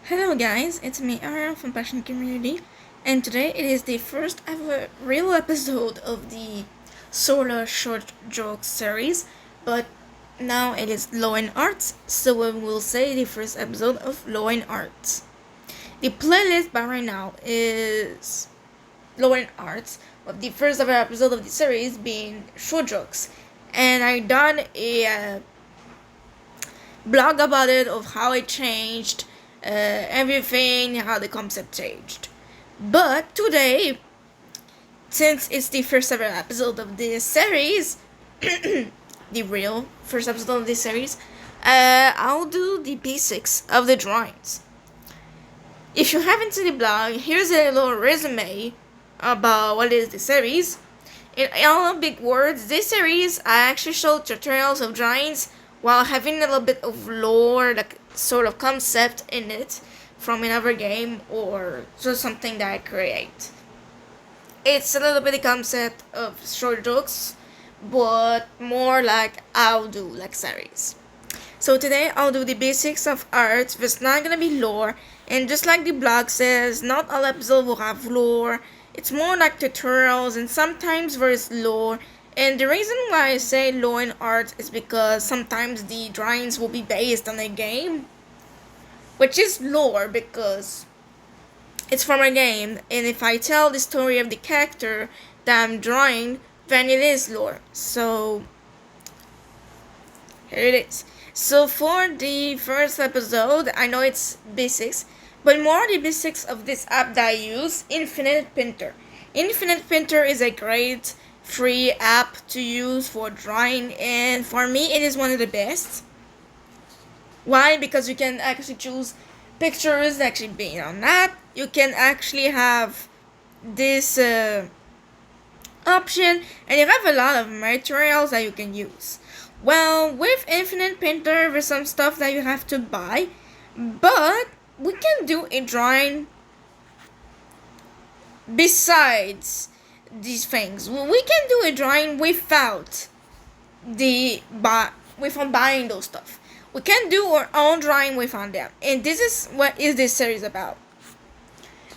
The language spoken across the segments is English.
Hello guys, it's me Ariel from Passion Community, and today it is the first ever real episode of the Solar Short Jokes series, but now it is Law and Arts, so we will say the first episode of Law and Arts. The playlist by right now is Law and Arts, with the first ever episode of the series being Short Jokes, and I done a blog about it of how it changed everything, how the concept changed. But today, since it's the first ever episode of this series, the real first episode of this series, I'll do the basics of the drawings. If you haven't seen the blog, here's a little resume about what is the series. In all big words, this series I actually show tutorials of drawings while having a little bit of lore, like sort of concept in it from another game or just something that I create. It's a little bit of concept of short jokes, but more like I'll do like series. So today I'll do the basics of art. There's not gonna be lore, and just like the blog says, not all episodes will have lore. It's more like tutorials, and sometimes there's lore. And the reason why I say lore in art is because sometimes the drawings will be based on a game, which is lore because it's from a game. And if I tell the story of the character that I'm drawing, then it is lore. So here it is. So for the first episode, I know it's basics, but more the basics of this app that I use, Infinite Painter. Infinite Painter is a great free app to use for drawing, and for me it is one of the best. Why? Because you can actually choose pictures actually being on that. You can actually have this option, and you have a lot of materials that you can use. Well, with Infinite Painter, there's some stuff that you have to buy, but we can do a drawing besides these things. We can do a drawing without without buying those stuff. We can do our own drawing without them, and this is what is this series about.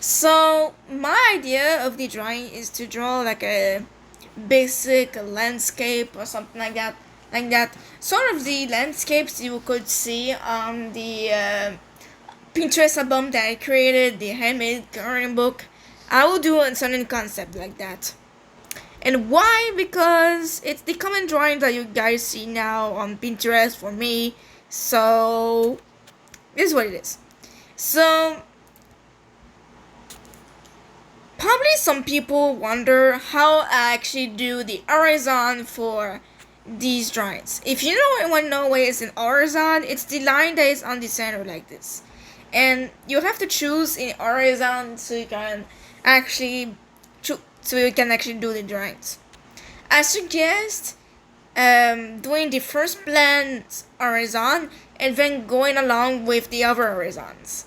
So my idea of the drawing is to draw like a basic landscape or something like that, sort of the landscapes you could see on the Pinterest album that I created, the handmade coloring book. I will do a certain concept like that. And why? Because it's the common drawing that you guys see now on Pinterest for me. So this is what it is. So probably some people wonder how I actually do the horizon for these drawings. If you don't want to know what is an horizon, it's the line that is on the center like this. And you have to choose an horizon so you can actually do the drawings. I suggest doing the first plan horizon and then going along with the other horizons.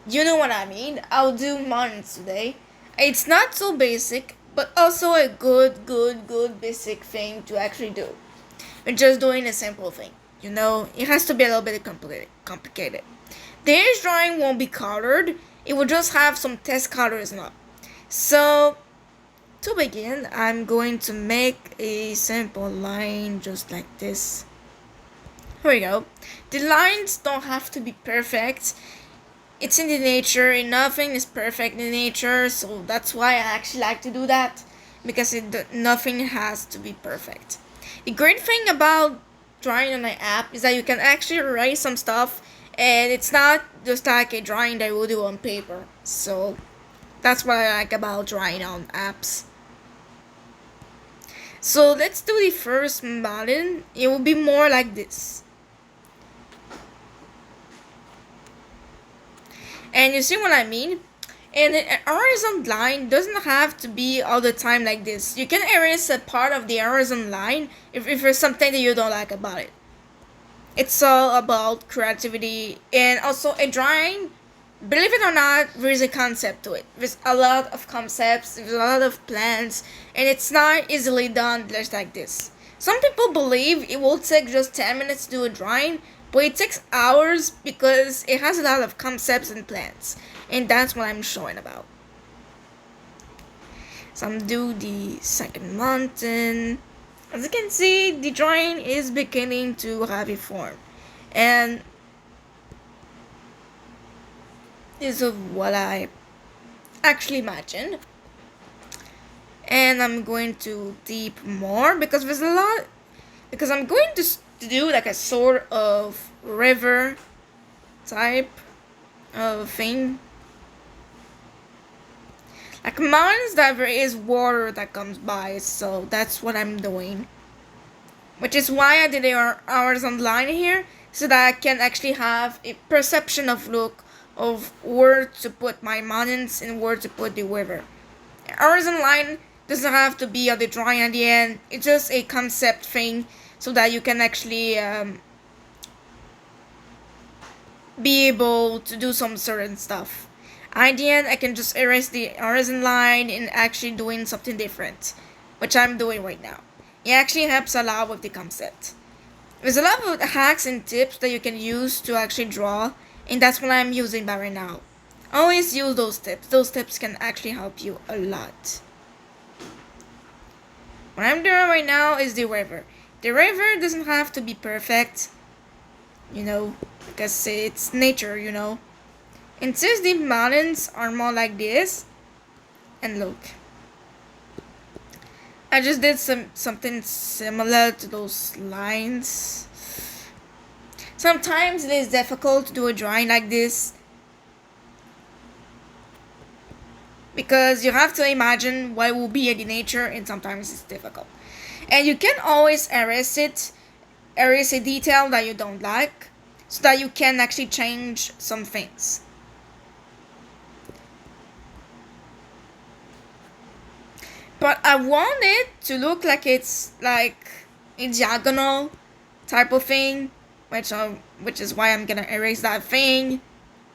You know what I mean? I'll do mine today. It's not so basic, but also a good basic thing to actually do. We're just doing a simple thing. You know, it has to be a little bit complicated. This drawing won't be colored. It will just have some test colors now. So, to begin, I'm going to make a simple line just like this. Here we go. The lines don't have to be perfect. It's in the nature, and nothing is perfect in nature, so that's why I actually like to do that, because nothing has to be perfect. The great thing about drawing on my app is that you can actually write some stuff, and it's not just like a drawing that you will do on paper. So that's what I like about drawing on apps. So let's do the first mountain. It will be more like this. And you see what I mean? And an horizon line doesn't have to be all the time like this. You can erase a part of the horizon line if there's something that you don't like about it. It's all about creativity, and also a drawing, believe it or not, there's a concept to it. There's a lot of concepts, there's a lot of plans, and it's not easily done just like this. Some people believe it will take just 10 minutes to do a drawing, but it takes hours because it has a lot of concepts and plans, and that's what I'm showing about. So I'm do the second mountain. As you can see, the drawing is beginning to have a form, and this is what I actually imagined. And I'm going to deep more because there's a lot. Because I'm going to do like a sort of river type of thing. Like mountains that there is water that comes by, so that's what I'm doing. Which is why I did the horizontal line here, so that I can actually have a perception of look of where to put my mountains and where to put the river. Horizontal line doesn't have to be on the drawing at the end. It's just a concept thing so that you can actually be able to do some certain stuff. At the end, I can just erase the horizontal line and actually doing something different, which I'm doing right now. It actually helps a lot with the concept. There's a lot of hacks and tips that you can use to actually draw, and that's what I'm using by right now. Always use those tips. Those tips can actually help you a lot. What I'm doing right now is the river. The river doesn't have to be perfect, because it's nature, And since the mountains are more like this, and look, I just did something similar to those lines. Sometimes it is difficult to do a drawing like this because you have to imagine what will be in the nature, and sometimes it's difficult. And you can always erase a detail that you don't like, so that you can actually change some things. But I want it to look like it's like a diagonal type of thing, which is why I'm gonna erase that thing.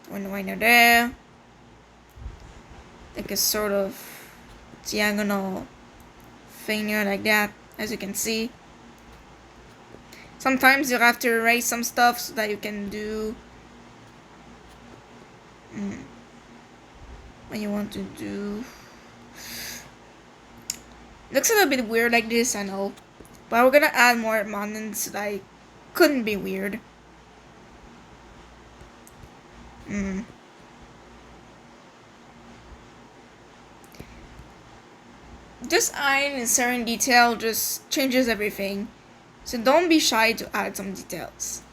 When right there, like a sort of diagonal thing here, like that, as you can see. Sometimes you have to erase some stuff so that you can do what you want to do. Looks a little bit weird like this, I know. But we're gonna add more mountains so that it couldn't be weird. Just adding a certain detail just changes everything. So don't be shy to add some details.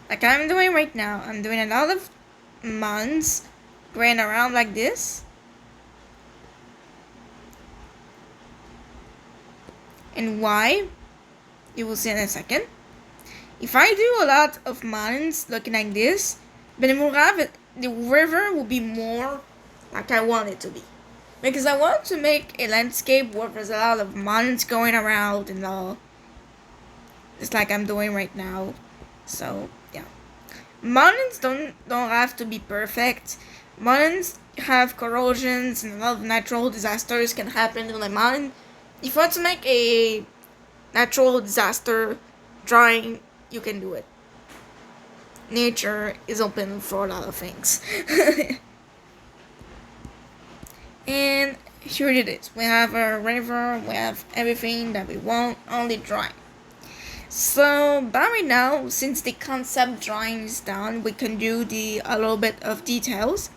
Like I'm doing right now, I'm doing a lot of mountains going around like this. And why? You will see in a second. If I do a lot of mountains looking like this, then the river will be more like I want it to be. Because I want to make a landscape where there's a lot of mountains going around and all. Just like I'm doing right now. So, yeah. Mountains don't have to be perfect. Mountains have corrosions and a lot of natural disasters can happen on a mountain. If you want to make a natural disaster drawing, you can do it. Nature is open for a lot of things. And here it is. We have a river, we have everything that we want, only drawing. So by right now, since the concept drawing is done, we can do a little bit of details.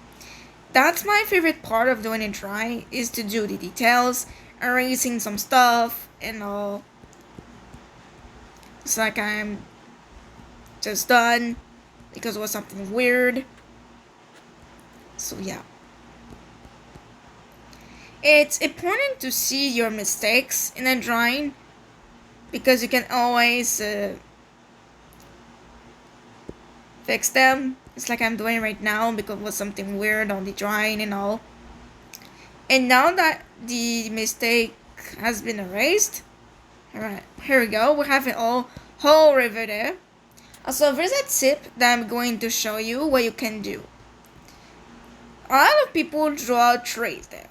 That's my favorite part of doing a drawing, is to do the details, erasing some stuff and all. It's like I'm just done because it was something weird. So yeah. It's important to see your mistakes in a drawing because you can always fix them. It's like I'm doing right now because it was something weird on the drawing and all. And now that the mistake has been erased, alright, here we go. We have it whole river there. Also, there's a tip that I'm going to show you what you can do. A lot of people draw trees there.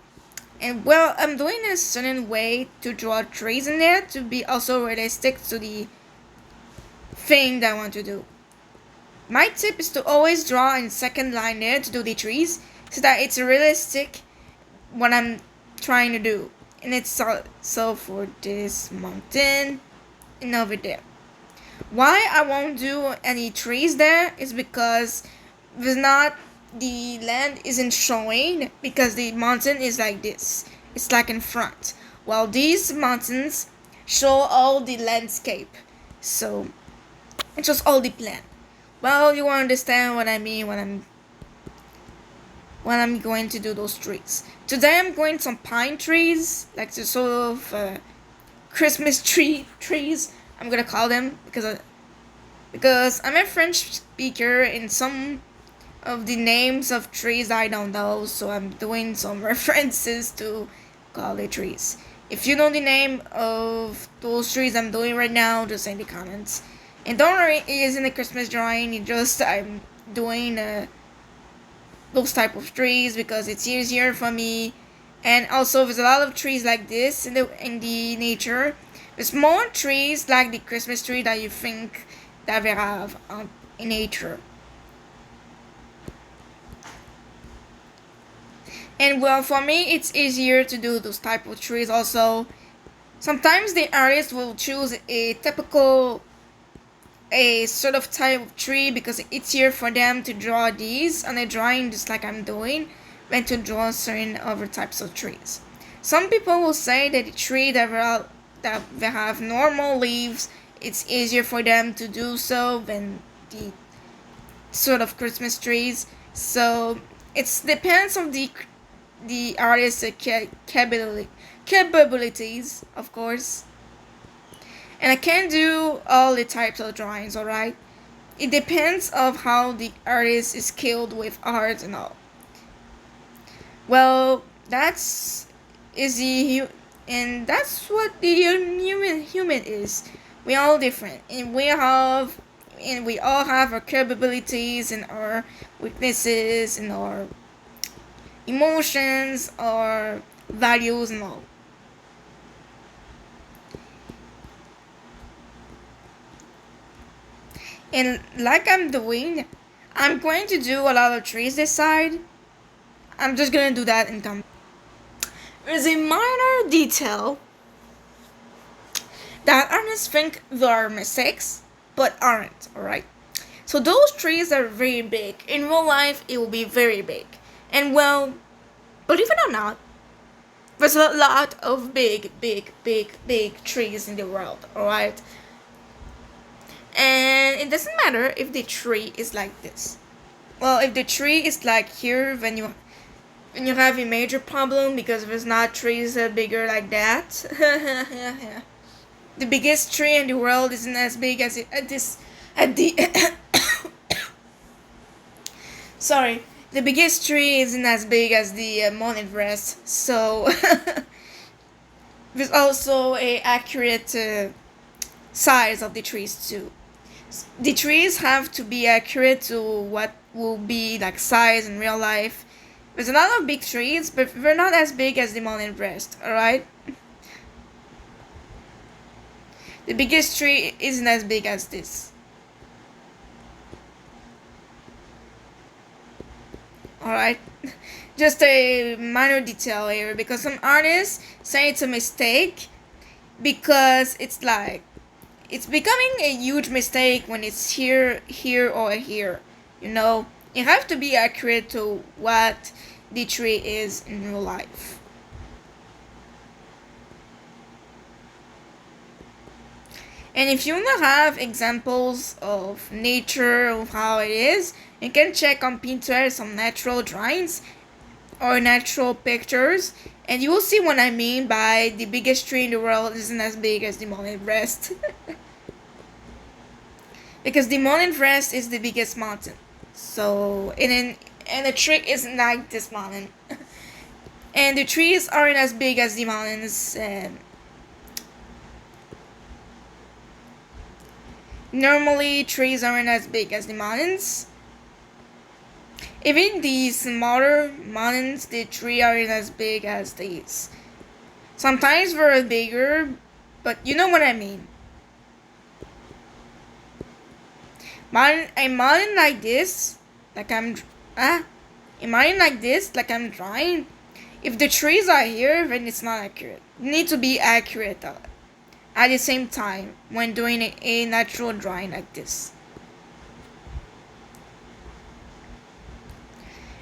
And well, I'm doing a certain way to draw trees in there to be also realistic to the thing that I want to do. My tip is to always draw in second line there to do the trees so that it's realistic what I'm trying to do. And it's so for this mountain and over there. Why I won't do any trees there is because there's not the land isn't showing because the mountain is like this. It's like in front. While these mountains show all the landscape. So it's just all the plan. Well, you will understand what I mean when I'm going to do those trees. Today I'm going some pine trees, like the sort of Christmas trees. I'm gonna call them because I'm a French speaker and some of the names of trees I don't know, so I'm doing some references to call the trees. If you know the name of those trees I'm doing right now, just say in the comments. And don't worry, it isn't a Christmas drawing. It just I'm doing those type of trees because it's easier for me. And also, there's a lot of trees like this in the nature. There's more trees like the Christmas tree that you think that we have in nature. And well, for me, it's easier to do those type of trees. Also, sometimes the artist will choose a sort of type of tree because it's easier for them to draw these on a drawing just like I'm doing than to draw certain other types of trees. Some people will say that the tree that they have normal leaves, it's easier for them to do so than the sort of Christmas trees. So it depends on the artist's capabilities, of course. And I can't do all the types of drawings, alright? It depends of how the artist is skilled with art and all. Well, that's and that's what the human is. We all different, and we all have our capabilities and our weaknesses and our emotions, our values and all. And like I'm doing, I'm going to do a lot of trees this side. I'm just gonna do that and come. There's a minor detail that artists think there are mistakes, but aren't, alright? So those trees are very big. In real life, it will be very big. And well, believe it or not, there's a lot of big trees in the world, alright? And it doesn't matter if the tree is like this. Well, if the tree is like here, then you have a major problem because there's not trees bigger like that. The biggest tree in the world isn't as big as it at the sorry. The biggest tree isn't as big as the Mount Everest, so there's also a accurate size of the trees too. The trees have to be accurate to what will be like size in real life. There's a lot of big trees, but they're not as big as the Mount Everest, alright? The biggest tree isn't as big as this. Alright? Just a minor detail here because some artists say it's a mistake because it's becoming a huge mistake when it's here, or here. You know, you have to be accurate to what the tree is in real life. And if you want to have examples of nature, of how it is, you can check on Pinterest some natural drawings or natural pictures, and you will see what I mean by the biggest tree in the world isn't as big as the Mount Everest. Because the Mount Everest is the biggest mountain. So, and the tree isn't like this mountain. And the trees aren't as big as the mountains. Normally, trees aren't as big as the mountains. Even the smaller mountains, the trees aren't as big as these. Sometimes they're bigger, but you know what I mean. A mountain like this, like I'm, ah, a mountain like this, like I'm drawing. If the trees are here, then it's not accurate. You need to be accurate at the same time when doing a natural drawing like this.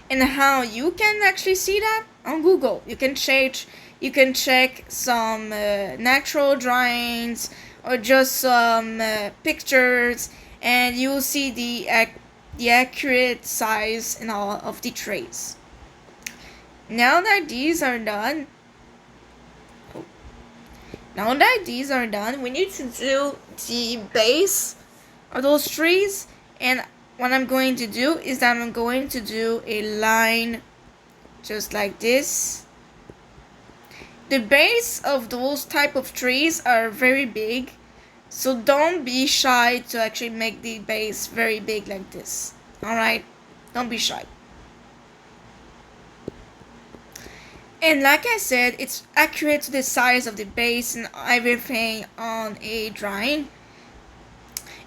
And how you can actually see that on Google. You can check some natural drawings or just some pictures, and you'll see the accurate size and all of the trays. Now that these are done, we need to do the base of those trees. And what I'm going to do is that I'm going to do a line just like this. The base of those type of trees are very big, so don't be shy to actually make the base very big like this. Alright? Don't be shy. And like I said, it's accurate to the size of the base and everything on a drawing.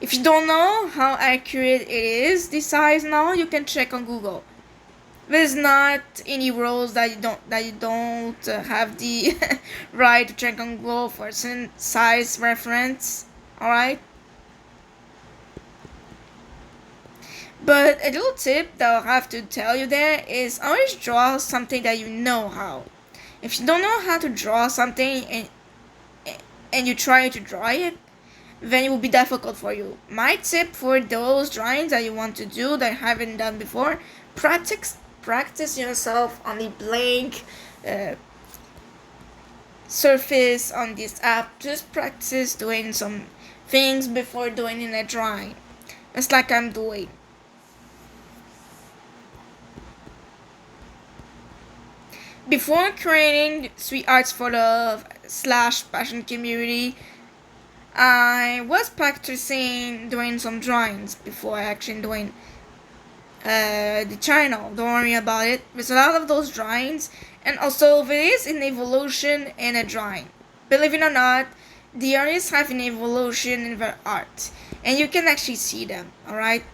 If you don't know how accurate it is, the size now, you can check on Google. There's not any rules that you don't have the right to check on Google for some size reference. Alright? But a little tip that I'll have to tell you there is always draw something that you know how. If you don't know how to draw something and you try to draw it, then it will be difficult for you. My tip for those drawings that you want to do that you haven't done before, practice yourself on the blank surface on this app. Just practice doing some things before doing in a drawing. It's like I'm doing. Before creating Sweet Arts for Love / Passion Community, I was practicing doing some drawings before actually doing the channel. Don't worry about it. There's a lot of those drawings, and also there is an evolution in a drawing. Believe it or not, the artists have an evolution in their art, and you can actually see them. Alright?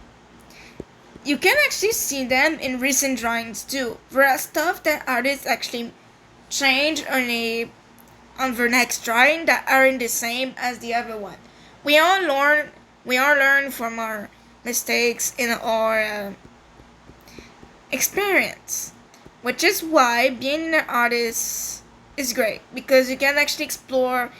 You can actually see them in recent drawings too. There are stuff that artists actually change on their next drawing that aren't the same as the other one. We all learn from our mistakes in our experience, which is why being an artist is great, because you can actually explore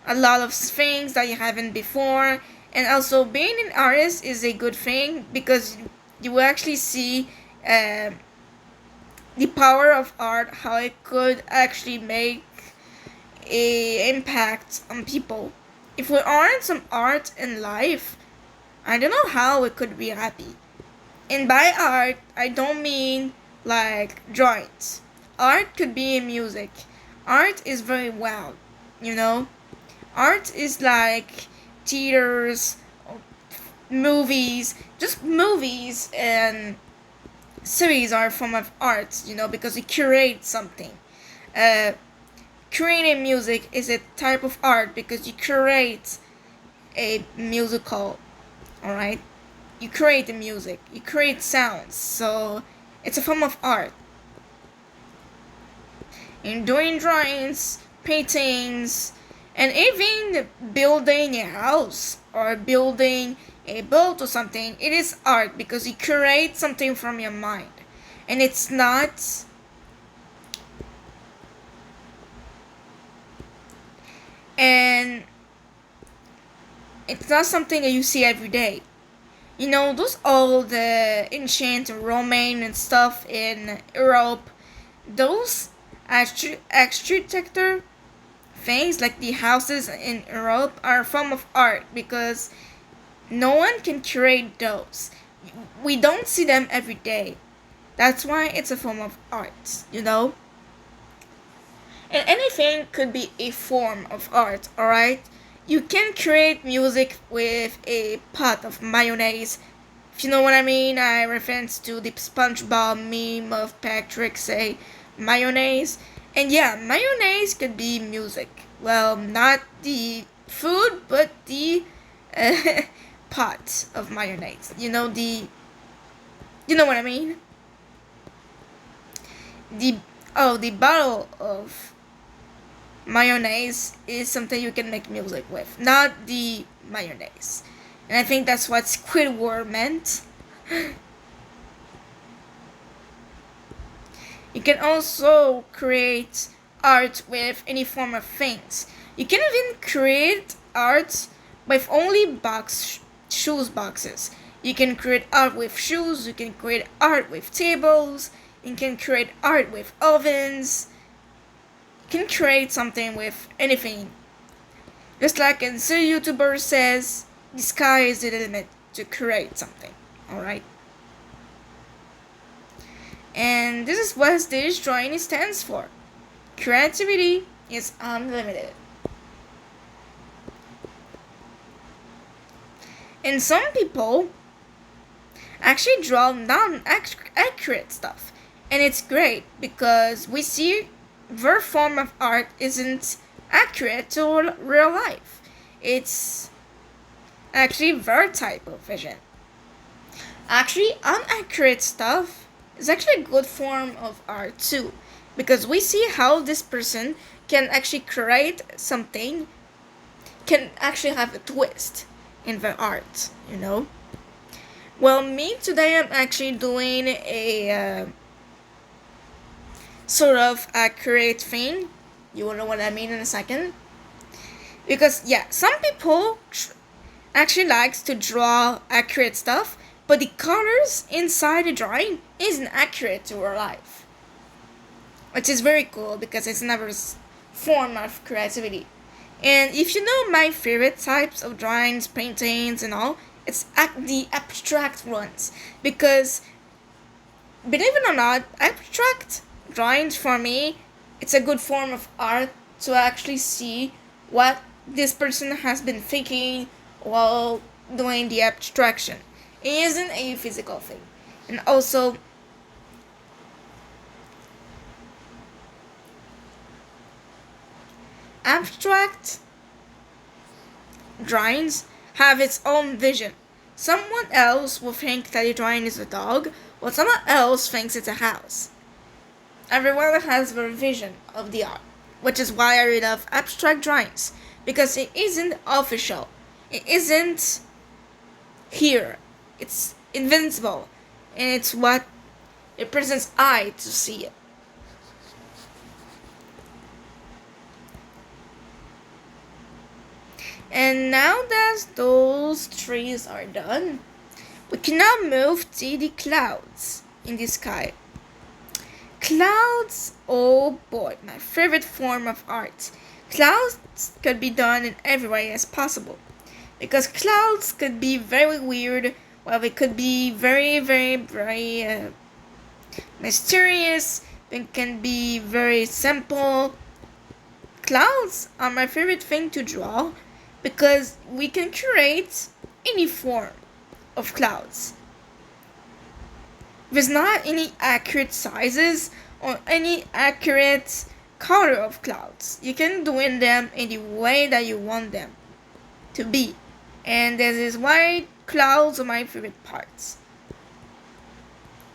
a lot of things that you haven't before. And also being an artist is a good thing because you will actually see the power of art, how it could actually make a impact on people. If we aren't some art in life, I don't know how we could be happy. And by art, I don't mean like drawings. Art could be in music. Art is very wild, you know? Art is like theaters, movies, just movies and series are a form of art, you know, because you curate something. Creating music is a type of art because you create a musical, alright? You create the music, you create sounds, so it's a form of art. And doing drawings, paintings, and even building a house or building a boat or something, it is art because you create something from your mind. And it's not and it's not something that you see every day. You know, those old ancient Roman and stuff in Europe, those architecture things like the houses in Europe are a form of art because no one can curate those. We don't see them every day. That's why it's a form of art, you know? And anything could be a form of art, alright? You can create music with a pot of mayonnaise If you know what I mean, I reference to the SpongeBob meme of Patrick say mayonnaise. And yeah, mayonnaise could be music. Well, not the food, but the uh, pot of mayonnaise. You know what I mean? The the bottle of mayonnaise is something you can make music with, not the mayonnaise. And I think that's what Squidward meant. You can also create art with any form of things. You can even create art with only shoes boxes. You can create art with shoes, you can create art with tables, you can create art with ovens. You can create something with anything. Just like a YouTuber says, the sky is the limit to create something. Alright? And this is what stage drawing stands for. Creativity is unlimited. And some people actually draw non-accurate stuff. And it's great because we see their form of art isn't accurate to real life. It's actually their type of vision. Actually, inaccurate stuff is actually a good form of art too, because we see how this person can actually create something, can actually have a twist in their art, you know? Well, me today I'm actually doing a sort of accurate thing. You will know what I mean in a second. Because, yeah, some people actually likes to draw accurate stuff, but the colors inside the drawing isn't accurate to real life. Which is very cool because it's another form of creativity. And if you know my favorite types of drawings, paintings, and all, it's the abstract ones. Because, believe it or not, abstract drawings for me, it's a good form of art to actually see what this person has been thinking while doing the abstraction. It isn't a physical thing. And also, abstract drawings have its own vision. Someone else will think that a drawing is a dog, while someone else thinks it's a house. Everyone has their vision of the art, which is why I really love abstract drawings, because it isn't official. It isn't here. It's invincible, and it's what it presents eye to see it. And now that those trees are done, we can now move to the clouds in the sky. Clouds, oh boy, my favorite form of art. Clouds could be done in every way as possible. Because clouds could be very weird, while they could be very, very, very mysterious. They can be very simple. Clouds are my favorite thing to draw because we can create any form of clouds. There's not any accurate sizes or any accurate color of clouds. You can do in them in the way that you want them to be. And this is why clouds are my favorite parts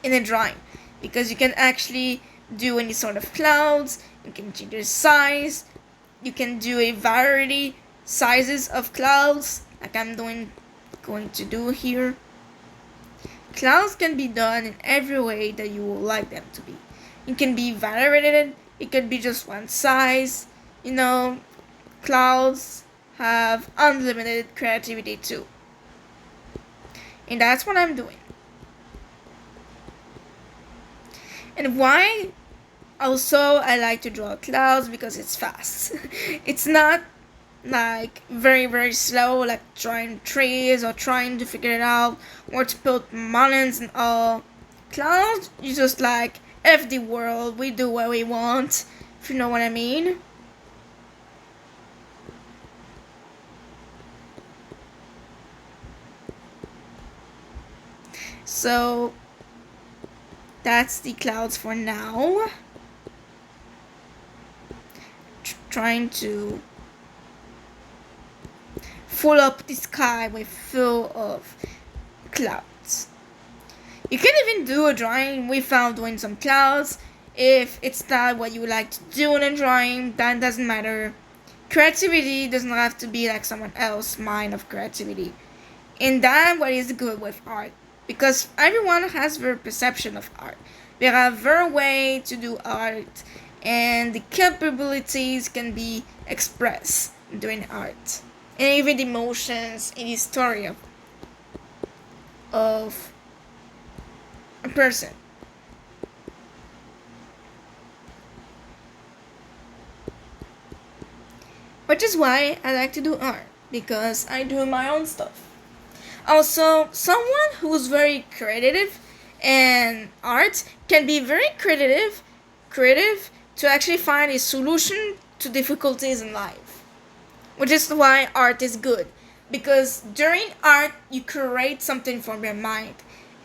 in a drawing, because you can actually do any sort of clouds, you can change their size, you can do a variety sizes of clouds like I'm going to do here. Clouds can be done in every way that you would like them to be. It can be variated, it could be just one size. Clouds have unlimited creativity too. And that's what I'm doing. And why also I like to draw clouds? Because it's fast. It's not like very, very slow, like drawing trees or trying to figure it out or to build mountains and all. Clouds, you just like F the world, we do what we want, if you know what I mean. So that's the clouds for now. Trying to fill up the sky with full of clouds. You can even do a drawing without doing some clouds. If it's not what you would like to do in a drawing, that doesn't matter. Creativity doesn't have to be like someone else's mind of creativity. And that what is good with art. Because everyone has their perception of art. There are their way to do art, and the capabilities can be expressed during art. And even the emotions in the story of a person. Which is why I like to do art, because I do my own stuff. Also, someone who's very creative and art can be very creative to actually find a solution to difficulties in life. Which is why art is good. Because during art you create something from your mind.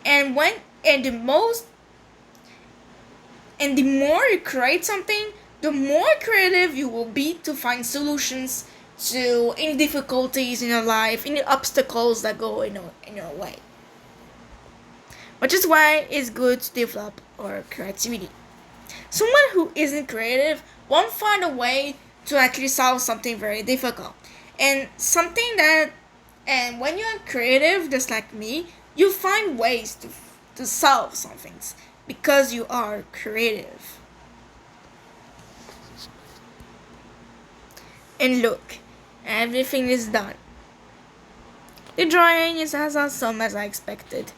And when and the most and the more you create something, the more creative you will be to find solutions to any difficulties in your life, any obstacles that go in your way. Which is why it's good to develop our creativity. Someone who isn't creative won't find a way to actually solve something very difficult. And something that, and when you're creative, just like me, you find ways to solve some things because you are creative. And look, everything is done. The drawing is as awesome as I expected.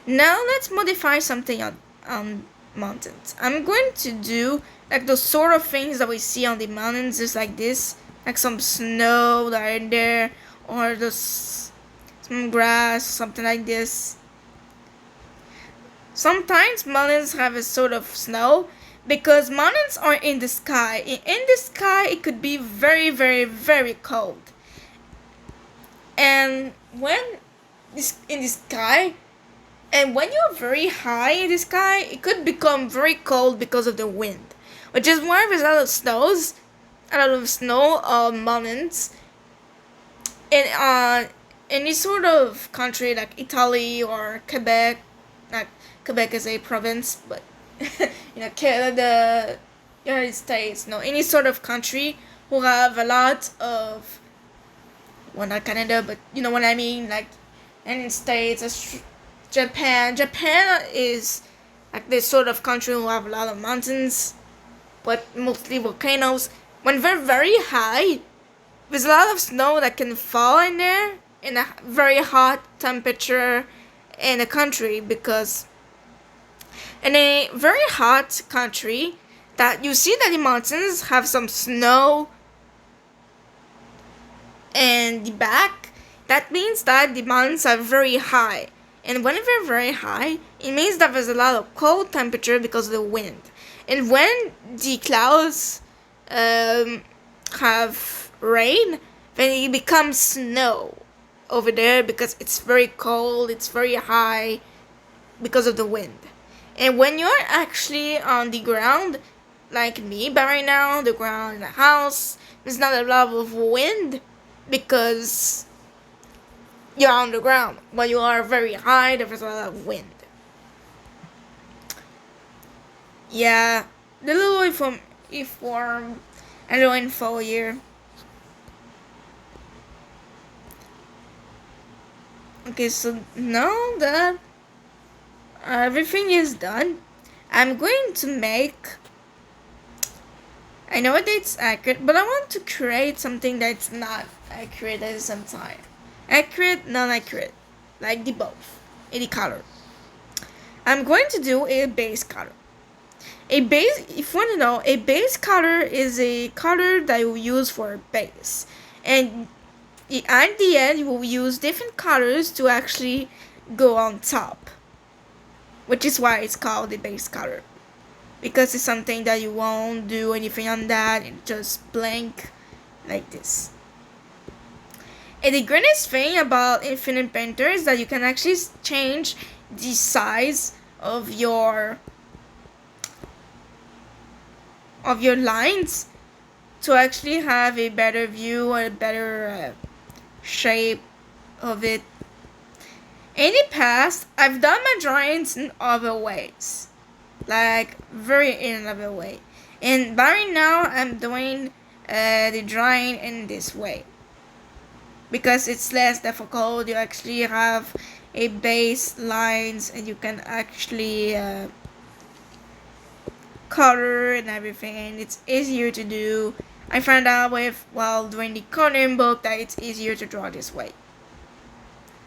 Now let's modify something on mountains. I'm going to do like those sort of things that we see on the mountains, just like this, like some snow that are in there, or some grass, something like this. Sometimes mountains have a sort of snow because mountains are in the sky. In the sky, it could be very, very, very cold. And when this in the sky, and when you're very high in the sky, it could become very cold because of the wind. Which is why there's a lot of snow on mountains. In any sort of country like Italy or Quebec, like Quebec is a province, but Canada, United States, no, any sort of country who have a lot of, well, not Canada, but you know what I mean, like United States, Japan. Japan is like this sort of country who have a lot of mountains, but mostly volcanoes. When they're very high, there's a lot of snow that can fall in there in a very hot temperature in a country, because in a very hot country that you see that the mountains have some snow in the back, that means that the mountains are very high. And when they're very high, it means that there's a lot of cold temperature because of the wind. And when the clouds have rain, then it becomes snow over there because it's very cold, it's very high because of the wind. And when you're actually on the ground, like me, but right now, the ground in the house, there's not a lot of wind because you're on the ground. When you are very high, there's a lot of wind. Yeah, the little inform and little info here. Okay, so now that everything is done, I'm going to make, I know that it's accurate, but I want to create something that's not accurate at the same time. Accurate, non-accurate, like the both, any color. I'm going to do a base color. If you want to know, a base color is a color that you use for a base. And at the end, you will use different colors to actually go on top. Which is why it's called a base color. Because it's something that you won't do anything on that, it's just blank like this. And the greatest thing about Infinite Painter is that you can actually change the size of your lines to actually have a better view or a better shape of it. In the past, I've done my drawings in other ways, like very in another way, and by now I'm doing the drawing in this way because it's less difficult. You actually have a base lines and you can actually color and everything. It's easier to do. I found out while doing the coloring book that it's easier to draw this way.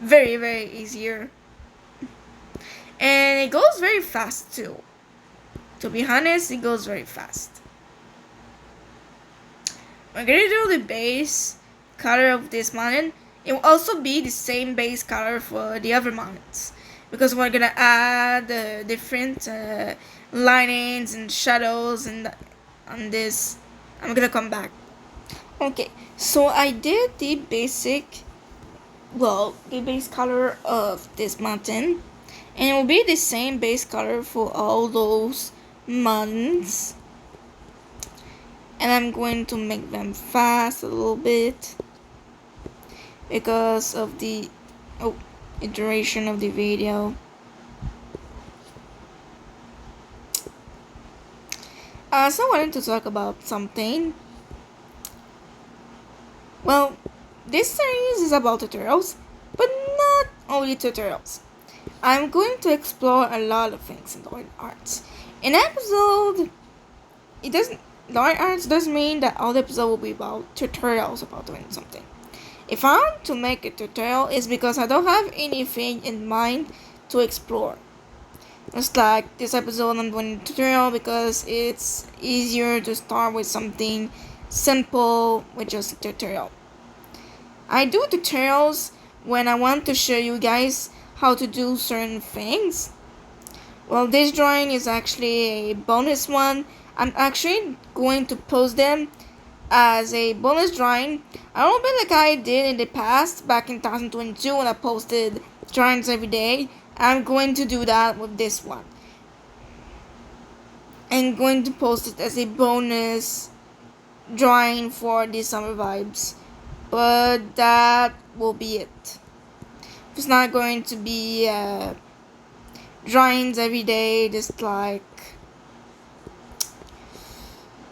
Very, very easier. And it goes very fast too. To be honest, it goes very fast. We're gonna do the base color of this mountain. It will also be the same base color for the other mountains because we're gonna add different linings and shadows and on this. I'm gonna come back. Okay, so I did the base color of this mountain, and it will be the same base color for all those mountains. And I'm going to make them fast a little bit because of the duration of the video. So I wanted to talk about something. Well, this series is about tutorials, but not only tutorials. I'm going to explore a lot of things in Line Arts. In episode, Line Arts doesn't mean that all the episode will be about tutorials about doing something. If I want to make a tutorial, it's because I don't have anything in mind to explore. It's like this episode I'm doing a tutorial because it's easier to start with something simple with just a tutorial. I do tutorials when I want to show you guys how to do certain things. Well, this drawing is actually a bonus one. I'm actually going to post them as a bonus drawing. I don't bit like I did in the past back in 2022 when I posted drawings every day. I'm going to do that with this one. I'm going to post it as a bonus drawing for the summer vibes. But that will be it. It's not going to be drawings every day, just like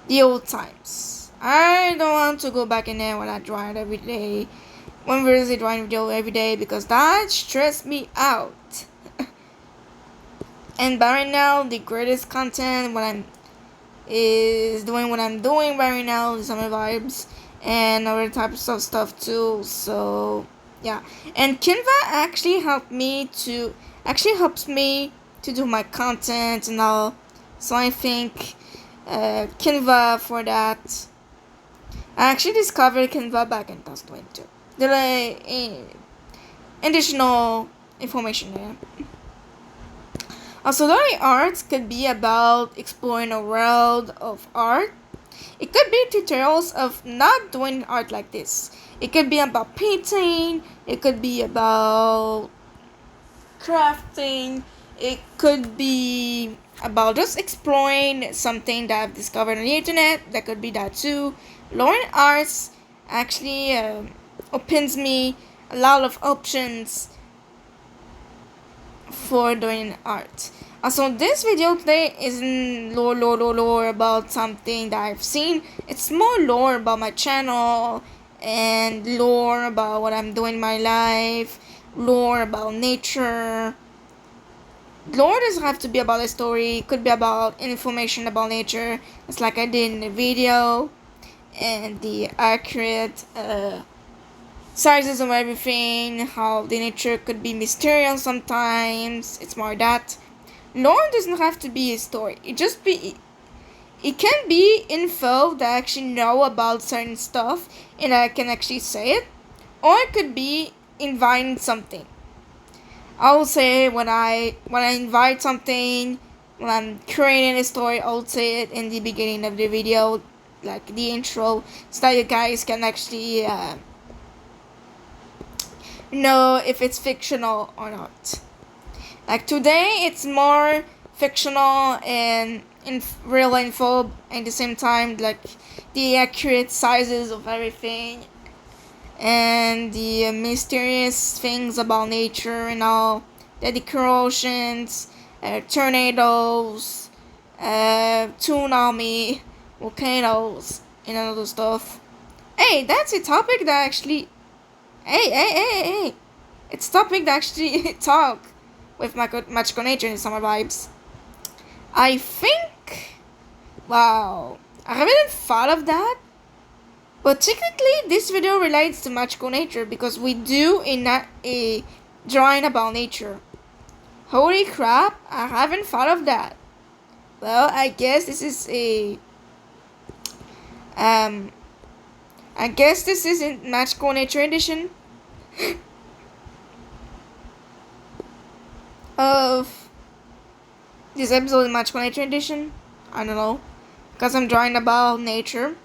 the old times. I don't want to go back in there when I draw it every day. When there's a drawing video every day because that stressed me out. And by right now, the greatest content what I'm doing right now, the summer vibes and other types of stuff too. So yeah, and Canva actually helps me to do my content and all. So I think Canva for that. I actually discovered Canva back in 2022. There are additional information there. Also, learning arts could be about exploring a world of art. It could be tutorials of not doing art like this. It could be about painting. It could be about crafting. It could be about just exploring something that I've discovered on the internet. That could be that too. Learning arts actually opens me a lot of options for doing art. So this video today isn't lore about something that I've seen. It's more lore about my channel and lore about what I'm doing in my life, lore about nature. Lore doesn't have to be about a story. It could be about information about nature. It's like I did in the video and the accurate sizes of everything, how the nature could be mysterious sometimes. It's more that. Lore doesn't have to be a story. It can be info that I actually know about certain stuff and I can actually say it. Or it could be inviting something. I will say when I invite something, when I'm creating a story, I'll say it in the beginning of the video, like the intro, so that you guys can actually know if it's fictional or not. Like today, it's more fictional and real info, at the same time, like the accurate sizes of everything and the mysterious things about nature and all, the corrosions, tornadoes, tsunami, volcanoes, and other stuff. Hey, that's a topic that actually. Hey. It's a topic that actually talk with magical nature and summer vibes. I think. Wow. I haven't thought of that. But technically, this video relates to magical nature because we do a drawing about nature. Holy crap, I haven't thought of that. Well, I guess this is a I guess this isn't Magical Nature Edition of this episode of Magical Nature Edition. I don't know. Because I'm drawing about nature.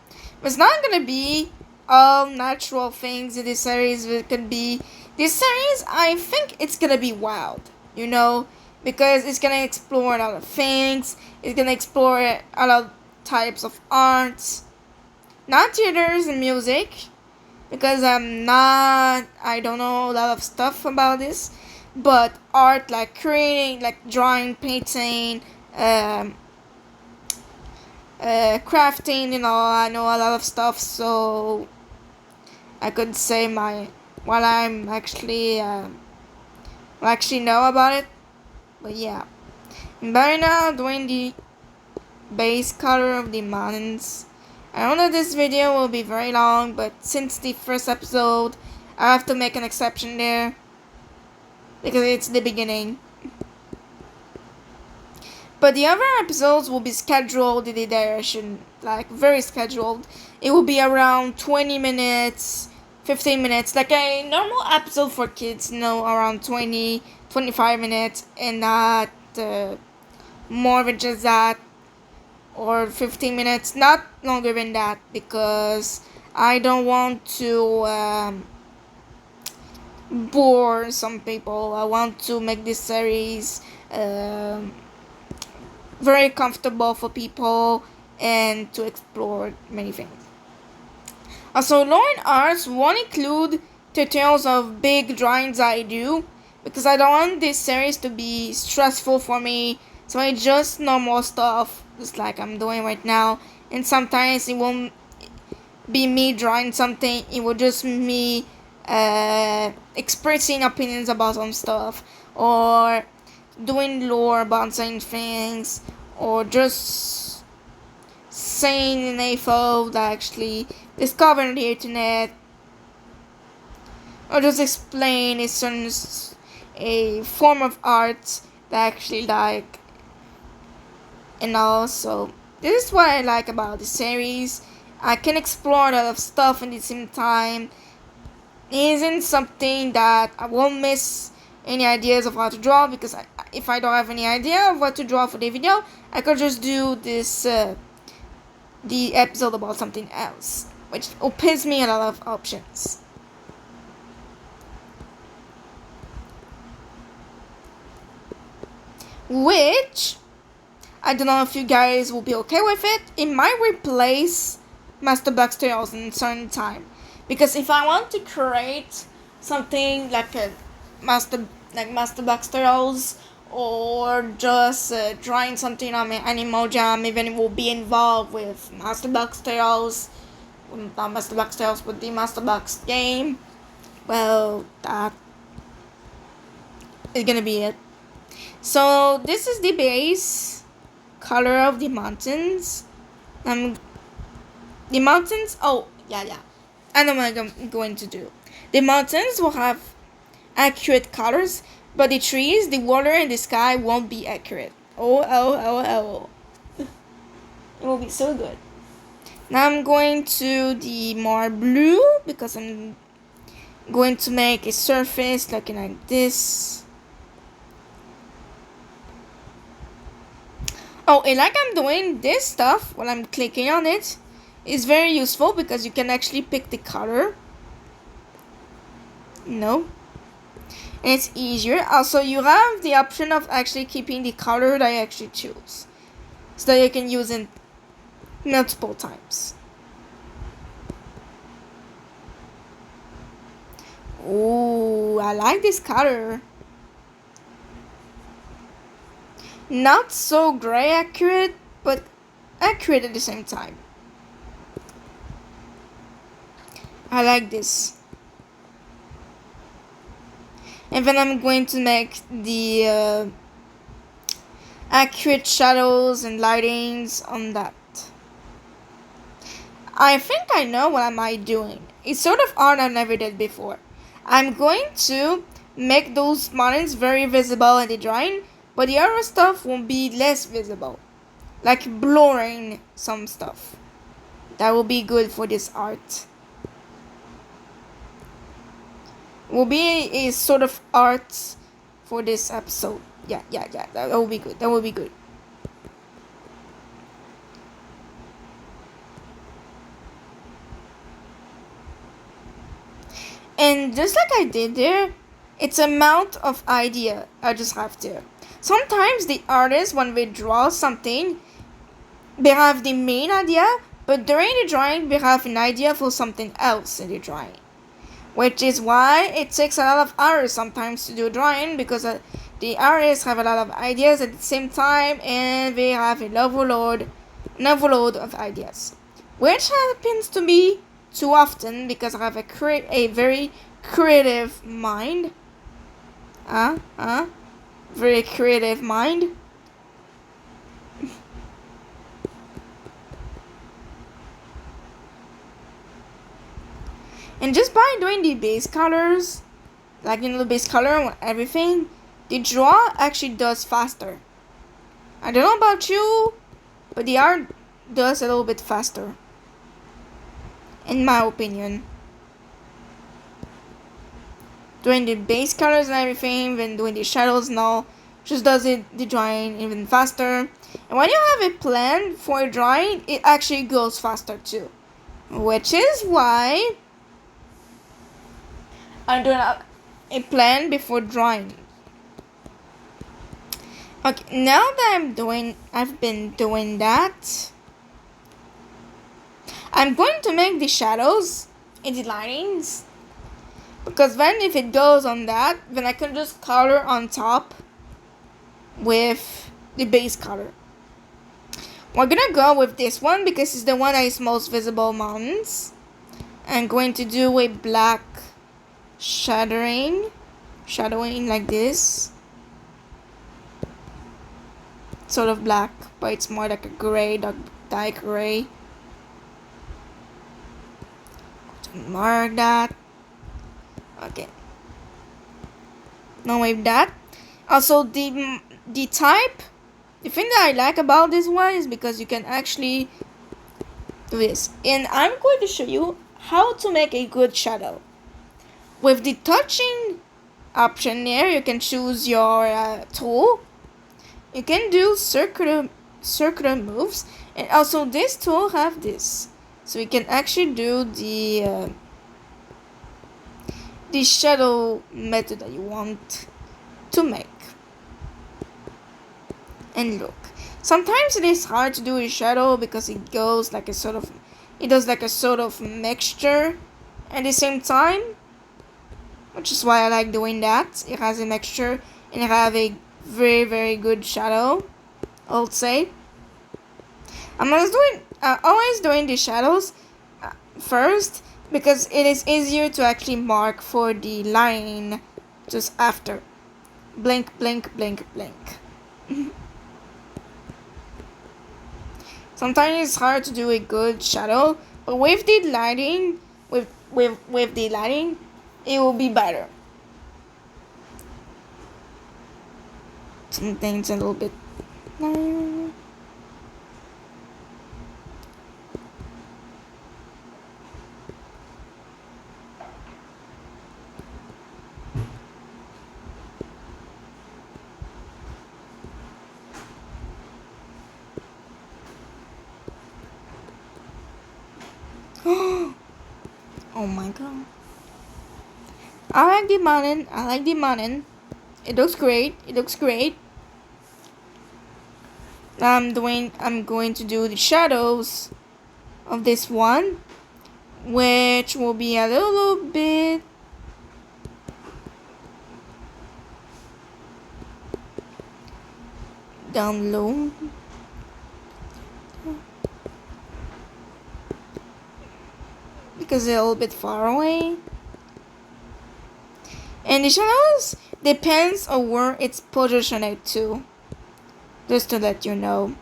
But it's not gonna be all natural things in this series. It could be this series, I think it's gonna be wild, you know? Because it's gonna explore a lot of things. It's gonna explore a lot of types of arts. Not theaters and music, because I don't know a lot of stuff about this, but art, like creating, like drawing, painting, crafting, I know a lot of stuff, so I could say while I'm actually, actually know about it, but yeah. And by now, doing the base color of the mountains. I know that this video will be very long, but since the first episode, I have to make an exception there. Because it's the beginning. But the other episodes will be scheduled in the direction, like very scheduled. It will be around 20 minutes, 15 minutes, like a normal episode for kids, around 20, 25 minutes, and not more than just that. Or 15 minutes, not longer than that, because I don't want to bore some people. I want to make this series very comfortable for people and to explore many things. Also, Lauren arts won't include tutorials of big drawings I do, because I don't want this series to be stressful for me. So I just normal stuff, just like I'm doing right now. And sometimes it won't be me drawing something, it will just me expressing opinions about some stuff, or doing lore about certain things, or just saying an info that actually discovered on the internet, or just explain a form of art that I actually like. And also, this is what I like about the series. I can explore a lot of stuff at the same time. It isn't something that I won't miss any ideas of how to draw, because if I don't have any idea of what to draw for the video, I could just do this the episode about something else, which opens me a lot of options. Which I don't know if you guys will be okay with it. It might replace Master Black Tutorials in a certain time. Because if I want to create something like a Master Black Tutorials, or just drawing something on my Animal Jam, even it will be involved with Master Black Tutorials, not Master Black Tutorials, but the Master Black's game, well, that is gonna be it. So this is the base color of the mountains. The mountains. Oh yeah. I know what I'm going to do. The mountains will have accurate colors, but the trees, the water, and the sky won't be accurate. Oh. It will be so good. Now I'm going to the more blue, because I'm going to make a surface looking like this. Oh, and like I'm doing this stuff while I'm clicking on it is very useful, because you can actually pick the color. and it's easier. Also, you have the option of actually keeping the color that you actually choose, so that you can use it multiple times. Ooh, I like this color. Not so gray accurate, but accurate at the same time. I like this. And then I'm going to make the accurate shadows and lightings on that. I think I know what am I doing. It's sort of art I never did before. I'm going to make those mountains very visible in the drawing, but the other stuff will be less visible. Like blurring some stuff. That will be good for this art. Will be a sort of art for this episode. Yeah. That will be good. That will be good. And just like I did there, it's amount of idea I just have there. Sometimes the artist, when they draw something, they have the main idea, but during the drawing, they have an idea for something else in the drawing. Which is why it takes a lot of hours sometimes to do drawing, because the artists have a lot of ideas at the same time, and they have an overload of ideas, which happens to me too often because I have a very creative mind. Very creative mind. And just by doing the base colors, like the base color and everything, the draw actually does faster. I don't know about you, but the art does a little bit faster, in my opinion. Doing the base colors and everything, then doing the shadows and all, just does the drawing even faster. And when you have a plan for a drawing, it actually goes faster too. Which is why I'm doing a plan before drawing. Okay, now that I've been doing that, I'm going to make the shadows and the linings, because then if it goes on that, then I can just color on top with the base color. We're gonna go with this one because it's the one that is most visible mountains. I'm going to do a black shadowing like this. Sort of black, but it's more like a gray, dark gray. Mark that. Okay. Now with that. Also the type. The thing that I like about this one is because you can actually do this. And I'm going to show you how to make a good shadow. With the touching option here, you can choose your tool. You can do circular moves, and also this tool have this, so you can actually do the shadow method that you want to make. And look, sometimes it is hard to do a shadow because it does like a sort of mixture at the same time, which is why I like doing that. It has a mixture and it have a very, very good shadow, I would say. I'm always doing the shadows first because it is easier to actually mark for the line just after. Blink, blink, blink, blink. Sometimes it's hard to do a good shadow, but with the lighting, with the lighting, it will be better. Some things a little bit. Oh my god. I like the mountain. I like the mountain. It looks great. It looks great. I'm going to do the shadows of this one, which will be a little bit down low. Because they're a little bit far away. And the shadows depends on where it's positioned to. Just to let you know.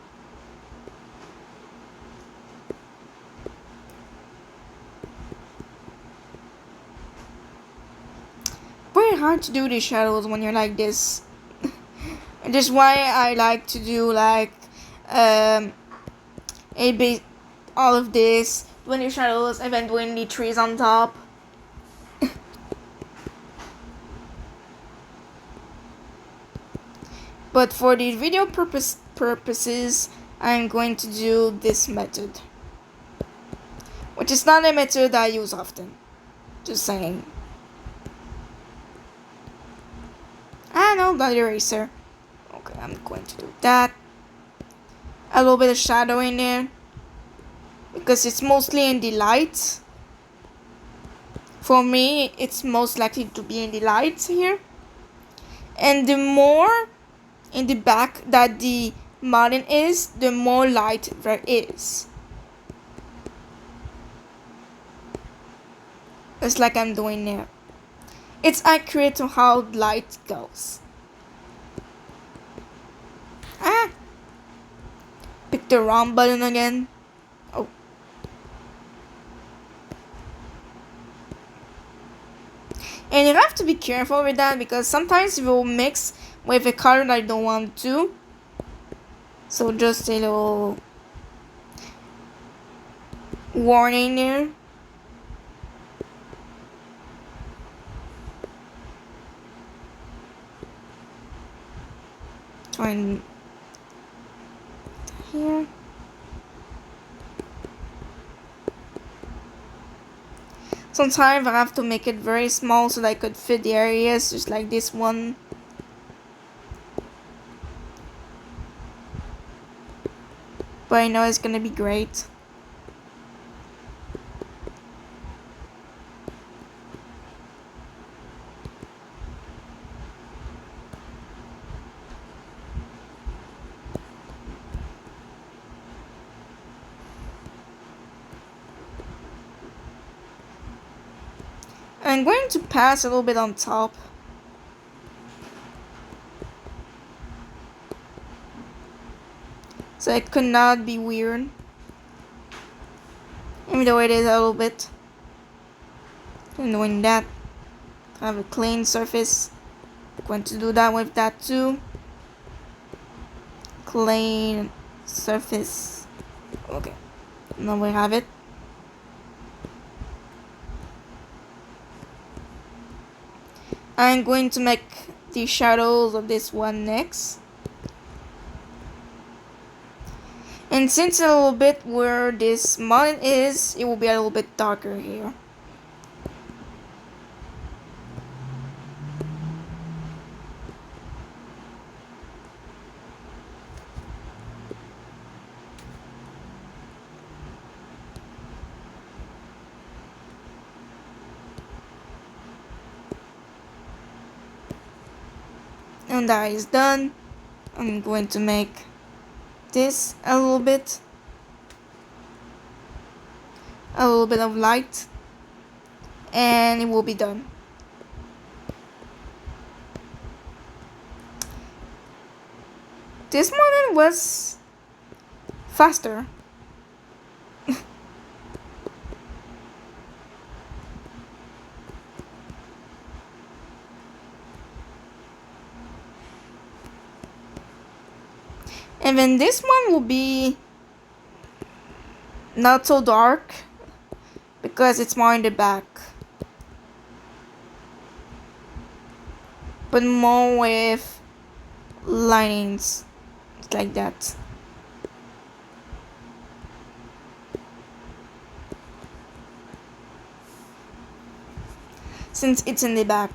Very hard to do the shadows when you're like this. That's why I like to do like a bit all of this, doing the shadows, and then doing the trees on top. But for the video purposes, I'm going to do this method, which is not a method I use often. Just saying. I know that eraser. Okay, I'm going to do that. A little bit of shadow in there because it's mostly in the light. For me, it's most likely to be in the lights here. And the more in the back that the mountain is, the more light there is. It's like I'm doing there. It's accurate to how light goes. Ah! Pick the wrong button again. Oh. And you have to be careful with that because sometimes it will mix with a color that I don't want to. So just a little warning there. Trying here. Sometimes I have to make it very small so that I could fit the areas, just like this one. But I know it's gonna be great. I'm going to pass a little bit on top. So it could not be weird. Even though it is a little bit. And doing that. Have a clean surface. I'm going to do that with that too. Clean surface. Okay. Now we have it. I'm going to make the shadows of this one next. And since a little bit where this mountain is, it will be a little bit darker here. And that is done. I'm going to make this a little bit of light, and it will be done. This mountain was faster. And then this one will be not so dark because it's more in the back, but more with linings like that. since it's in the back.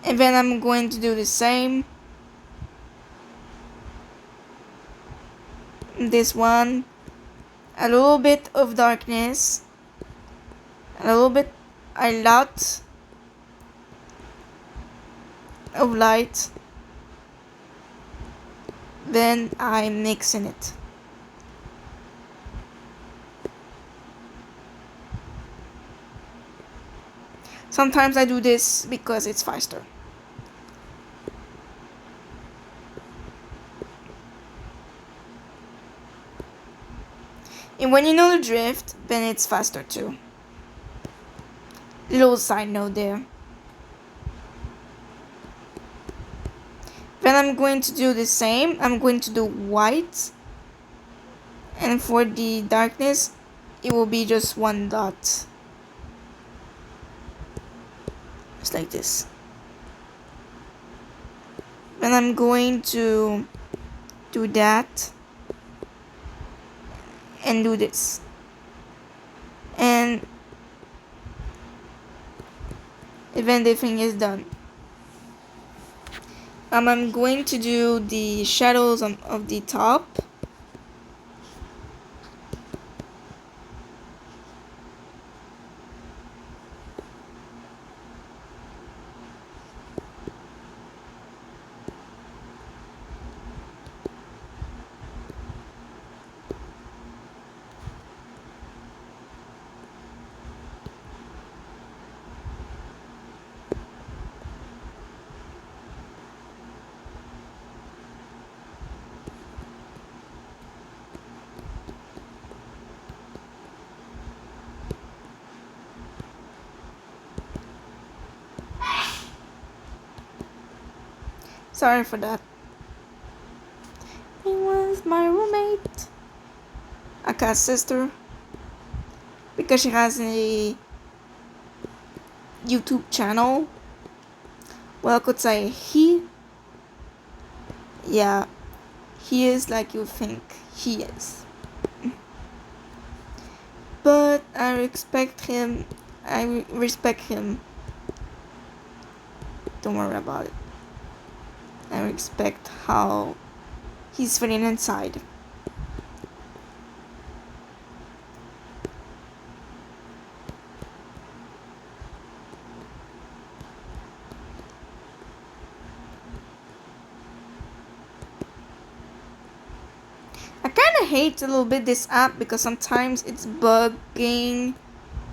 And then I'm going to do the same. This one, a little bit of darkness, a lot of light. Then I'm mixing it. Sometimes I do this because it's faster. And when you know the drift, then it's faster too. Little side note there. Then I'm going to do the same. I'm going to do white. And for the darkness, it will be just one dot. Just like this. Then I'm going to do that. And do this. And then the thing is done. I'm going to do the shadows of the top. Sorry for that. It was my roommate, Aka's sister, because she has a YouTube channel. Well, I could say he. Yeah, he is like you think he is. But I respect him. I respect him. Don't worry about it. I respect how he's feeling inside. I kinda hate a little bit this app because sometimes it's bugging.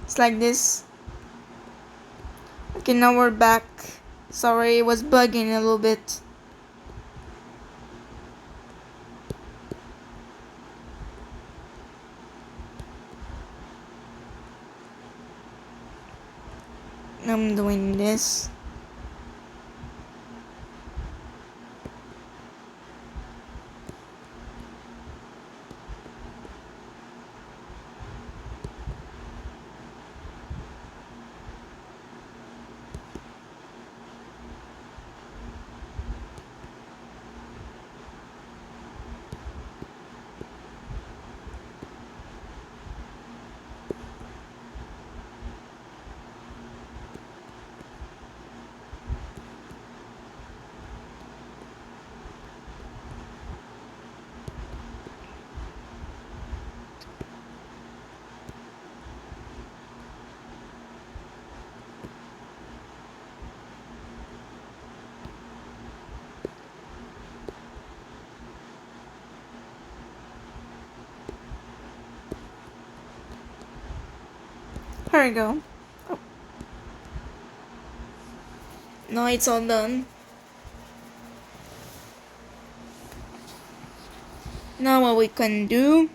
It's like this. Okay, now we're back. Sorry, it was bugging a little bit. I'm doing this. Here we go. Oh. Now it's all done. Now what we can do,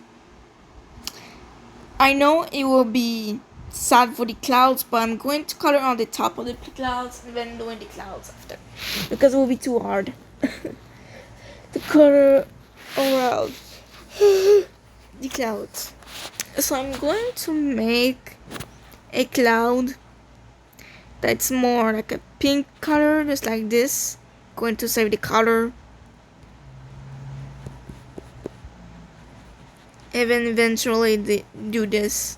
I know it will be sad for the clouds, but I'm going to color on the top of the clouds and then doing the clouds after, because it will be too hard to color around the clouds. So I'm going to make a cloud that's more like a pink color, just like this. Going to save the color. even eventually do this.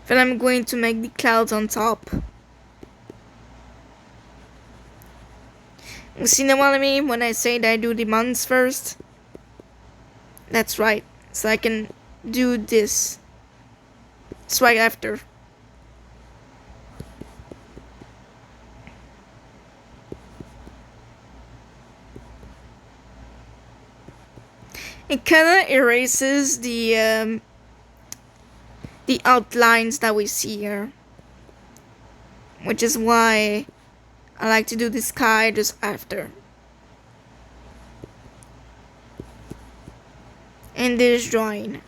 Then I'm going to make the clouds on top. You see what I mean when I say that I do the mountains first? That's right. So I can do this. It's right after. It kind of erases the outlines that we see here, which is why I like to do the sky just after. In this drawing.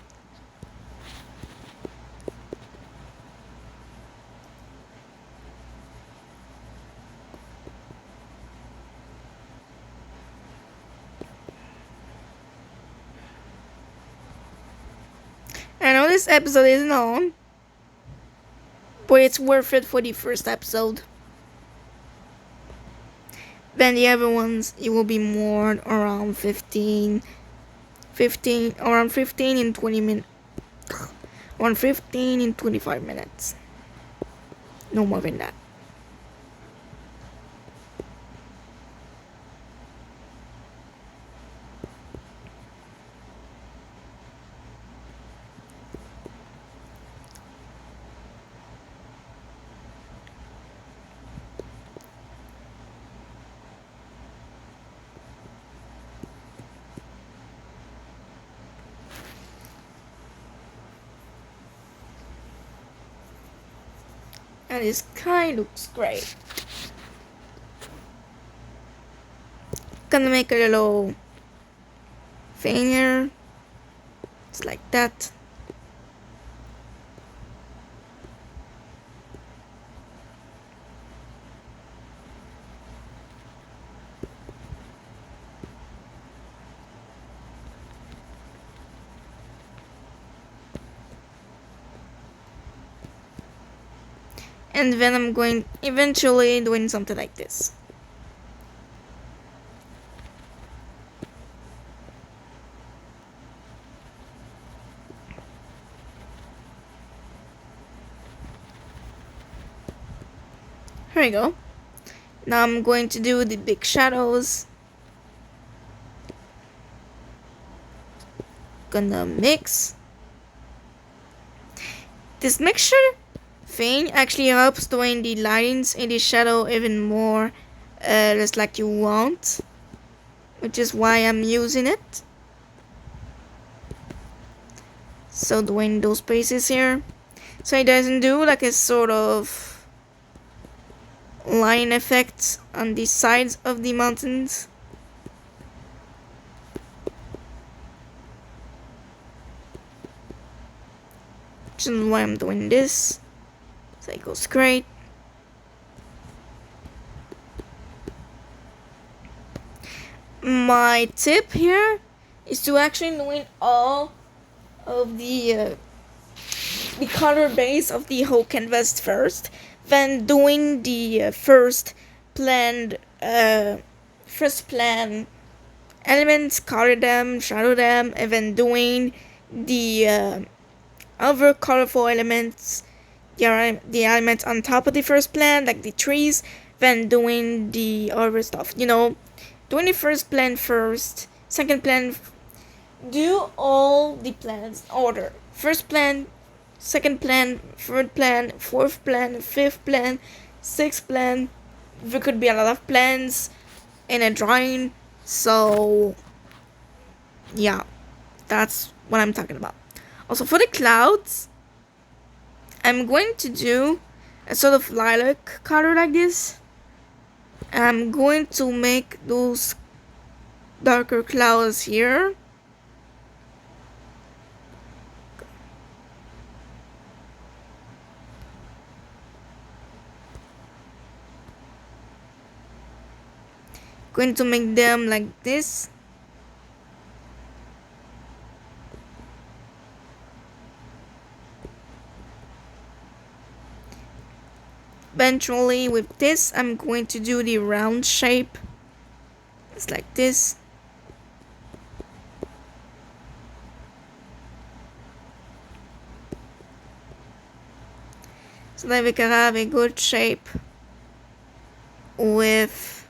I know this episode isn't on, but it's worth it for the first episode. Then the other ones, it will be more around 15 around 15 and 20 minutes. Around 15 and 25 minutes. No more than that. And this kind looks great. Gonna make a little thing here. It's like that. And then I'm going eventually doing something like this. Here we go. Now I'm going to do the big shadows. Gonna mix. This mixture thing actually helps doing the lines in the shadow even more just like you want, which is why I'm using it. So doing those spaces here, so it doesn't do like a sort of line effect on the sides of the mountains. Which is why I'm doing this. So it goes great. My tip here is to actually doing all of the color base of the whole canvas first, then doing the first plan elements, color them, shadow them, and then doing the other colorful elements, the elements on top of the first plan, like the trees, then doing the other stuff. You know, doing the first plan first, second plan. Do all the plans in order. First plan, second plan, third plan, fourth plan, fifth plan, sixth plan. There could be a lot of plans in a drawing, so yeah, that's what I'm talking about. Also, for the clouds, I'm going to do a sort of lilac color like this. I'm going to make those darker clouds here. Going to make them like this. eventually with this, I'm going to do the round shape. It's like this. So that we can have a good shape with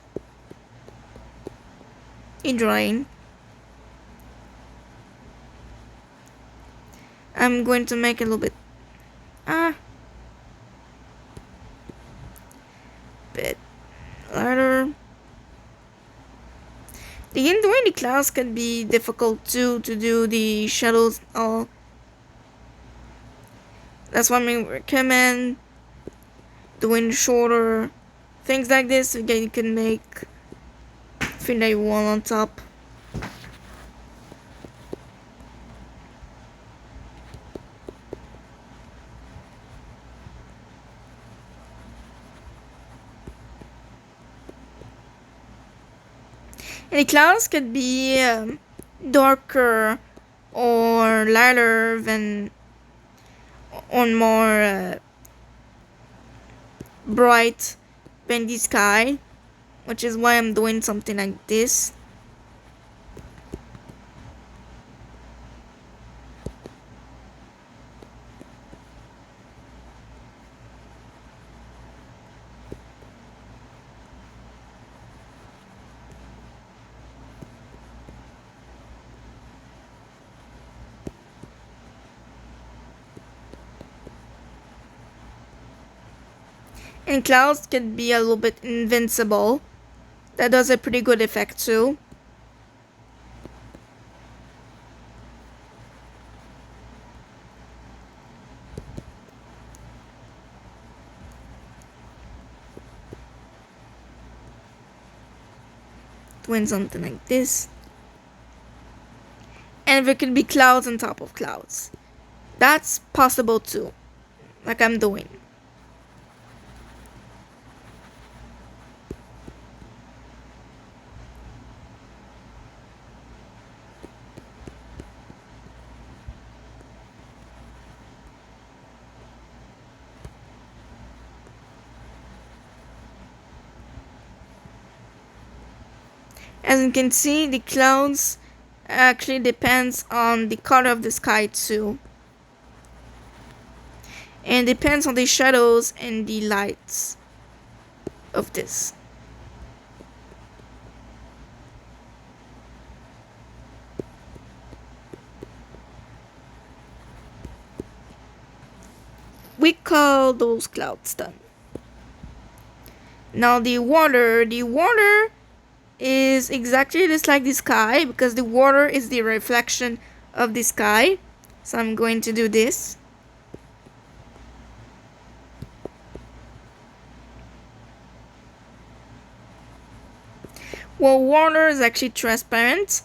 a drawing. I'm going to make a little bit bit lighter. Again, doing the clouds can be difficult too, to do the shadows all. That's why I recommend doing shorter things like this so that you can make thing that you want on top. And the clouds could be darker or lighter than on more bright than the sky, which is why I'm doing something like this. And clouds can be a little bit invincible. That does a pretty good effect too. Doing something like this. And there could be clouds on top of clouds. That's possible too, like I'm doing. As you can see, the clouds actually depends on the color of the sky too. And depends on the shadows and the lights of this. We call those clouds done. Now the water is exactly just like the sky, because the water is the reflection of the sky. So I'm going to do this. Well, water is actually transparent,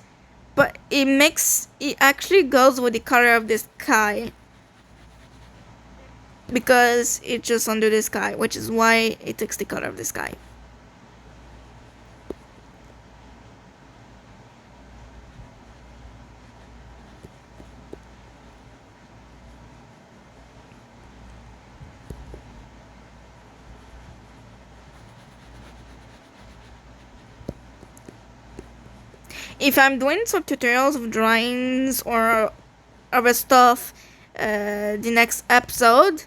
but it actually goes with the color of the sky, because it's just under the sky, which is why it takes the color of the sky. If I'm doing some tutorials of drawings or other stuff the next episode,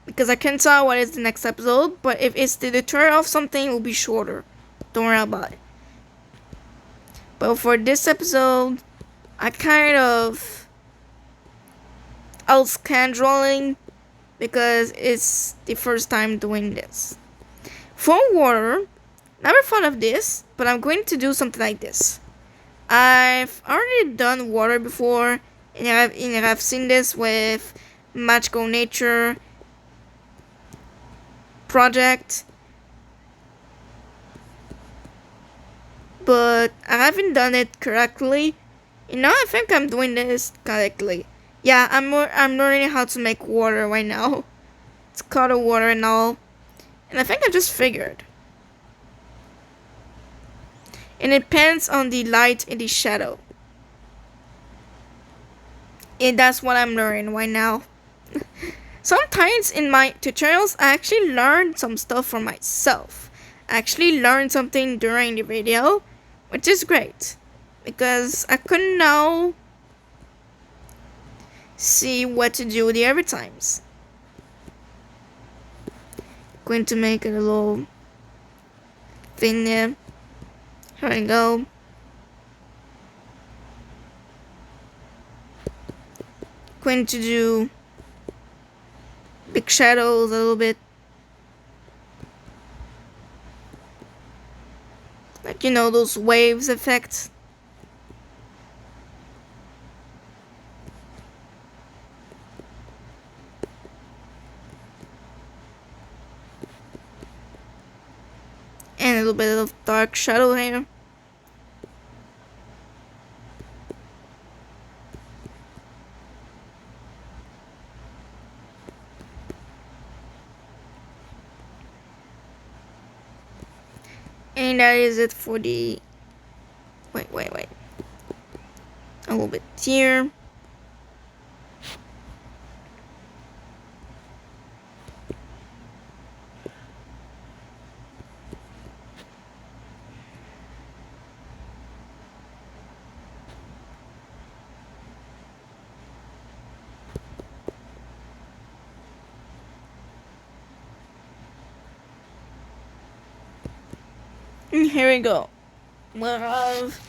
because I can't tell what is the next episode, but if it's the tutorial of something, it will be shorter. Don't worry about it. But for this episode, I will scan drawing because it's the first time doing this. For water, never thought of this, but I'm going to do something like this. I've already done water before, and I've seen this with Magical Nature project, but I haven't done it correctly. And now I think I'm doing this correctly. Yeah, I'm learning how to make water right now. It's called water and all, and I think I just figured. And it depends on the light and the shadow. And that's what I'm learning right now. Sometimes in my tutorials, I actually learned some stuff for myself. I actually learned something during the video, which is great because I couldn't now see what to do the other times. Going to make a little thing there. Here we go. Going to do big shadows a little bit. Like, you know, those waves effects. And a little bit of dark shadow here. And that is it for the... Wait. A little bit here. And here we go. We have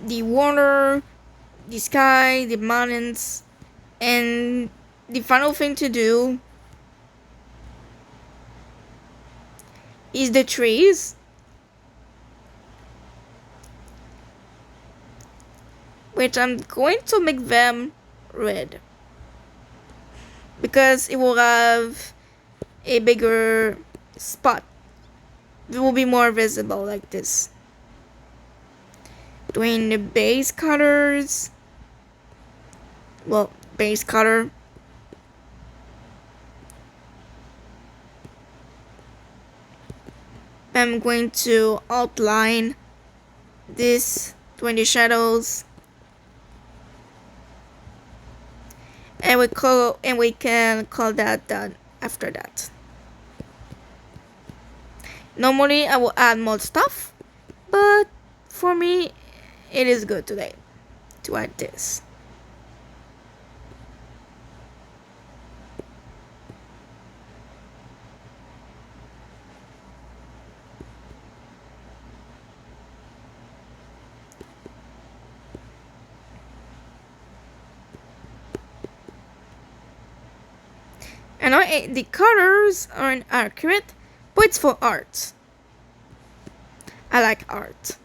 the water, the sky, the mountains, and the final thing to do is the trees, which I'm going to make them red because it will have a bigger spot. It will be more visible like this. Doing the base colors. Well, base color. I'm going to outline this, doing the shadows. And we can call that done after that. Normally I will add more stuff, but for me it is good today to add this. I know the colors aren't accurate, but it's for art. I like art.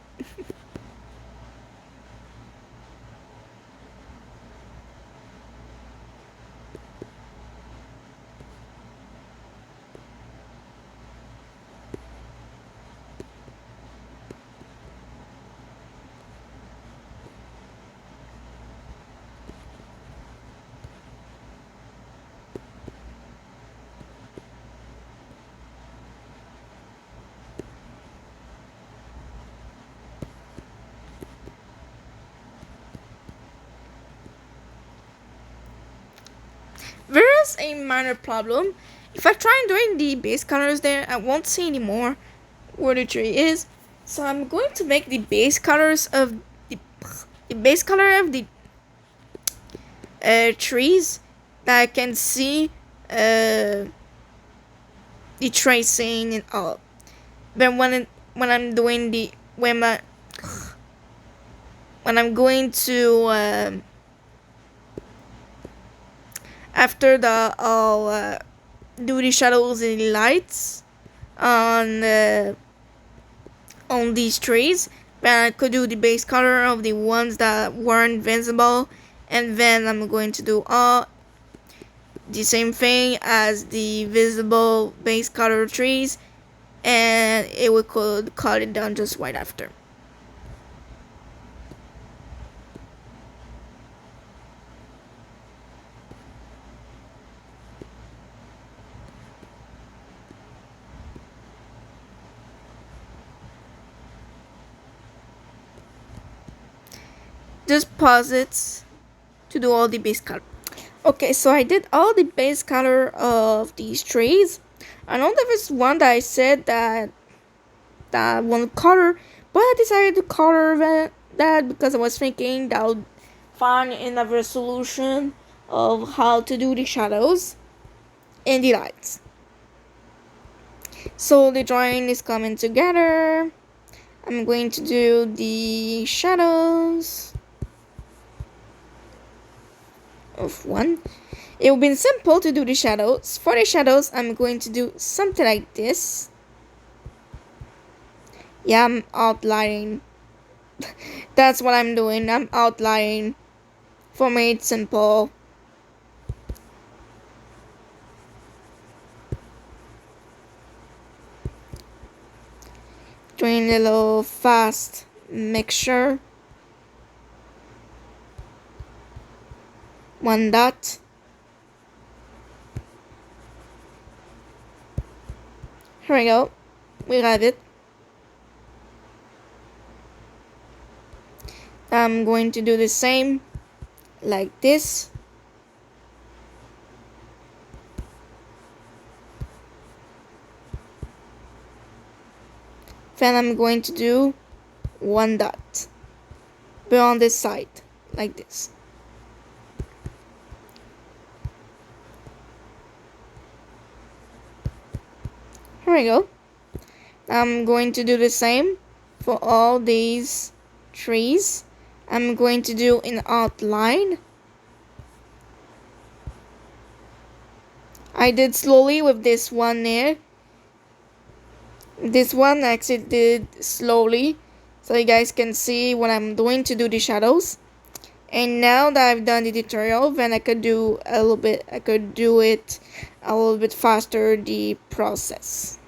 There is a minor problem. If I try doing the base colors there, I won't see anymore where the tree is. So I'm going to make the base colors of the base color of the trees that I can see the tracing and all. But when I'm doing the when I'm going to after the I'll do the shadows and the lights on these trees. Then I could do the base color of the ones that weren't visible, and then I'm going to do all the same thing as the visible base color trees, and it would could cut it down just right after. Just pause it to do all the base color. Okay, so I did all the base color of these trees. I know there was one that I said that one color, but I decided to color that because I was thinking that I would find another solution of how to do the shadows and the lights. So the drawing is coming together. I'm going to do the shadows of one. It will be simple to do the shadows. For the shadows, I'm going to do something like this. Yeah, I'm outlining. That's what I'm doing. I'm outlining. For me, it's simple. Doing a little fast mixture. One dot. Here we go. We have it. I'm going to do the same like this. Then I'm going to do one dot, but on this side, like this. Here we go. I'm going to do the same for all these trees. I'm going to do an outline. I did slowly with this one there. This one I actually did slowly, so you guys can see what I'm doing to do the shadows. And now that I've done the tutorial, then I could do a little bit, I could do it a little bit faster, the process.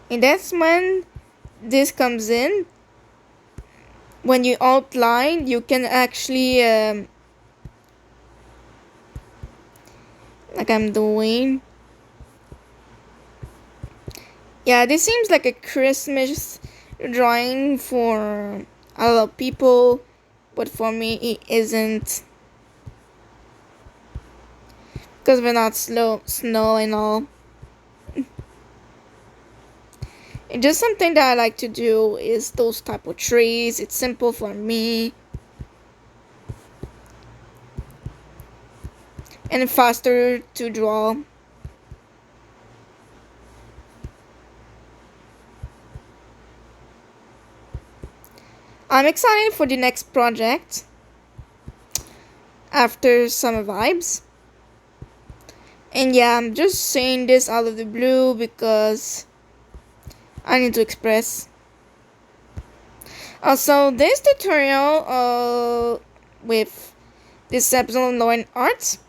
And that's when this comes in. When you outline, you can actually, like I'm doing. Yeah, this seems like a Christmas drawing for a lot of people, but for me it isn't. Because we're not snow and all. And just something that I like to do is those type of trees. It's simple for me. And faster to draw. I'm excited for the next project after Summer Vibes. And yeah, I'm just saying this out of the blue because I need to express. Also, this tutorial with this episode of Lauren Arts,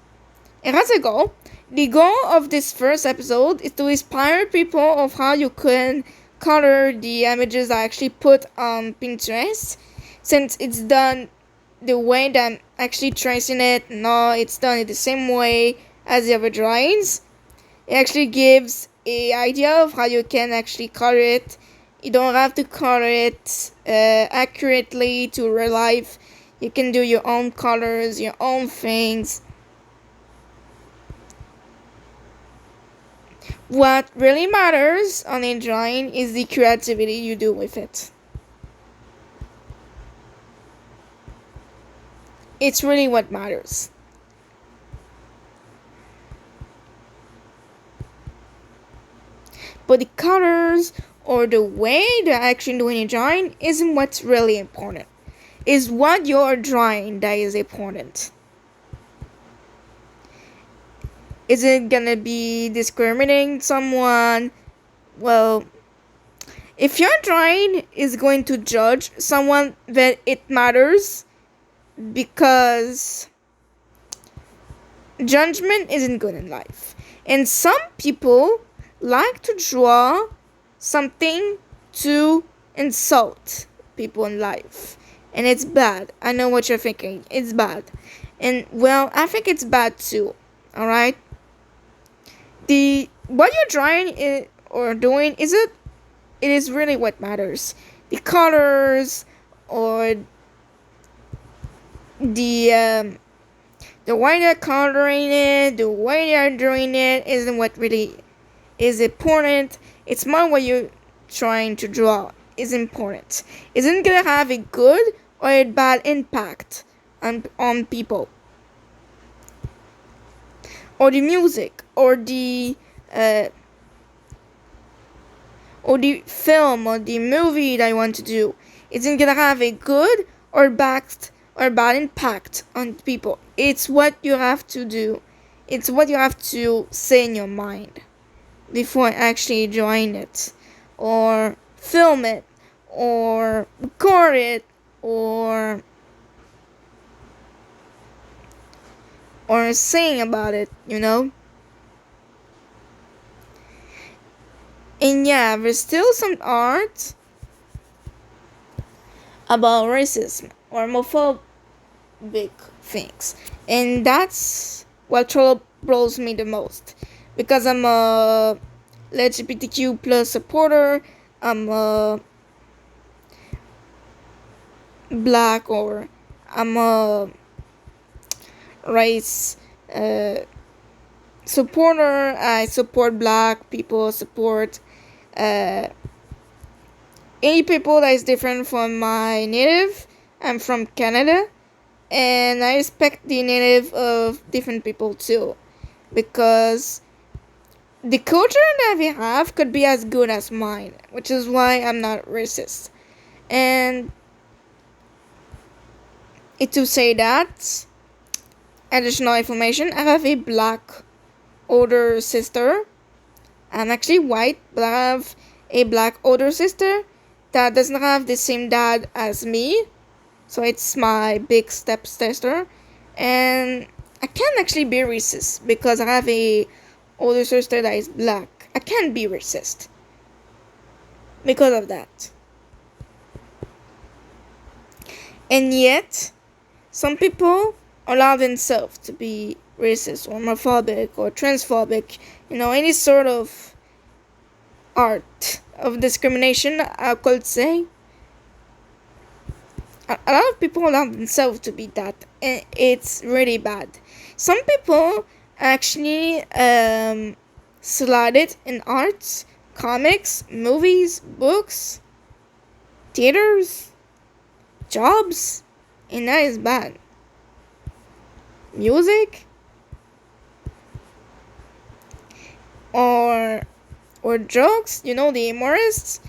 it has a goal. The goal of this first episode is to inspire people of how you can color the images I actually put on Pinterest, since it's done the way that I'm actually tracing it. No, it's done it the same way as the other drawings. It actually gives a idea of how you can actually color it. You don't have to color it accurately to real life. You can do your own colors, your own things. What really matters on a drawing is the creativity you do with it. It's really what matters. But the colors or the way they're actually doing a drawing isn't what's really important. It's what you're drawing that is important. Is it gonna be discriminating someone? Well, if your drawing is going to judge someone, then it matters, because judgment isn't good in life. And some people like to draw something to insult people in life. And it's bad. I know what you're thinking. It's bad. And well, I think it's bad too. Alright? The what you're drawing or doing is it is really what matters. The colors or the the way they're coloring it, the way they're doing it isn't what really is important. It's more what you're trying to draw is important. Isn't gonna have a good or a bad impact on people, or the music, uh, or the film or the movie that you want to do. Isn't gonna have a good or bad impact on people. It's what you have to do. It's what you have to say in your mind before actually drawing it, or film it, or record it, or sing about it, you know? And yeah, there's still some art about racism or homophobic things. And that's what troubles me the most. Because I'm a LGBTQ plus supporter, I'm a black, or I'm a race supporter. I support black people, support uh, any people that is different from my native. I'm from Canada, and I respect the native of different people too, because the culture that we have could be as good as mine, which is why I'm not racist. And to say that, additional information, I have a black older sister. I'm actually white, but I have a black older sister that doesn't have the same dad as me. So it's my big stepsister. And I can't actually be racist because I have a older sister that is black. I can't be racist because of that. And yet, some people allow themselves to be racist or homophobic or transphobic, any sort of art of discrimination, I could say. A lot of people allow themselves to be that, and it's really bad. Some people actually slide it in arts, comics, movies, books, theaters, jobs, and that is bad. Music, or jokes, the humorists,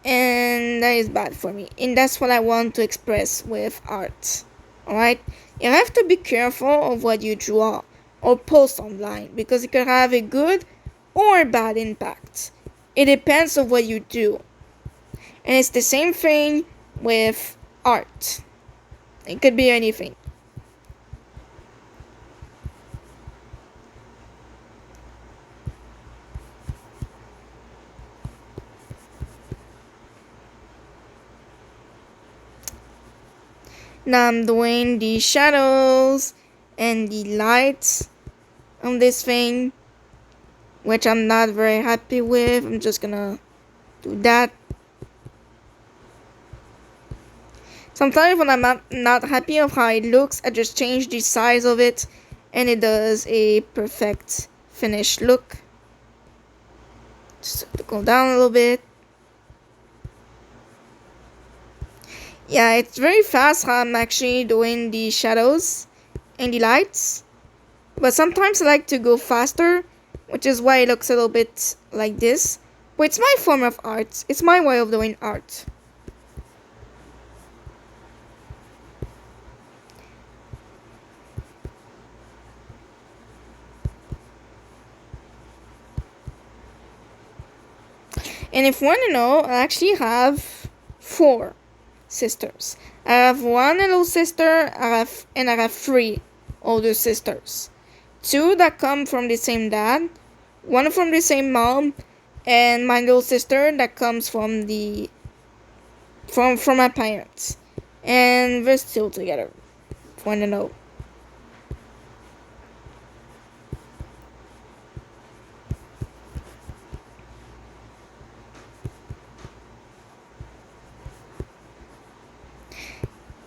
and that is bad for me. And that's what I want to express with art. Alright? You have to be careful of what you draw or post online, because it can have a good or bad impact. It depends on what you do. And it's the same thing with art. It could be anything. Now I'm doing the shadows and the lights on this thing, which I'm not very happy with. I'm just gonna do that. Sometimes when I'm not happy of how it looks, I just change the size of it, and it does a perfect finished look. Just have to go down a little bit. Yeah, it's very fast how I'm actually doing the shadows and the lights. But sometimes I like to go faster, which is why it looks a little bit like this. But it's my form of art. It's my way of doing art. And if you want to know, I actually have 4 sisters. I have 1 little sister, I have 3 older sisters. 2 that come from the same dad, 1 from the same mom, and my little sister that comes from my parents. And we're still together. If you want to know.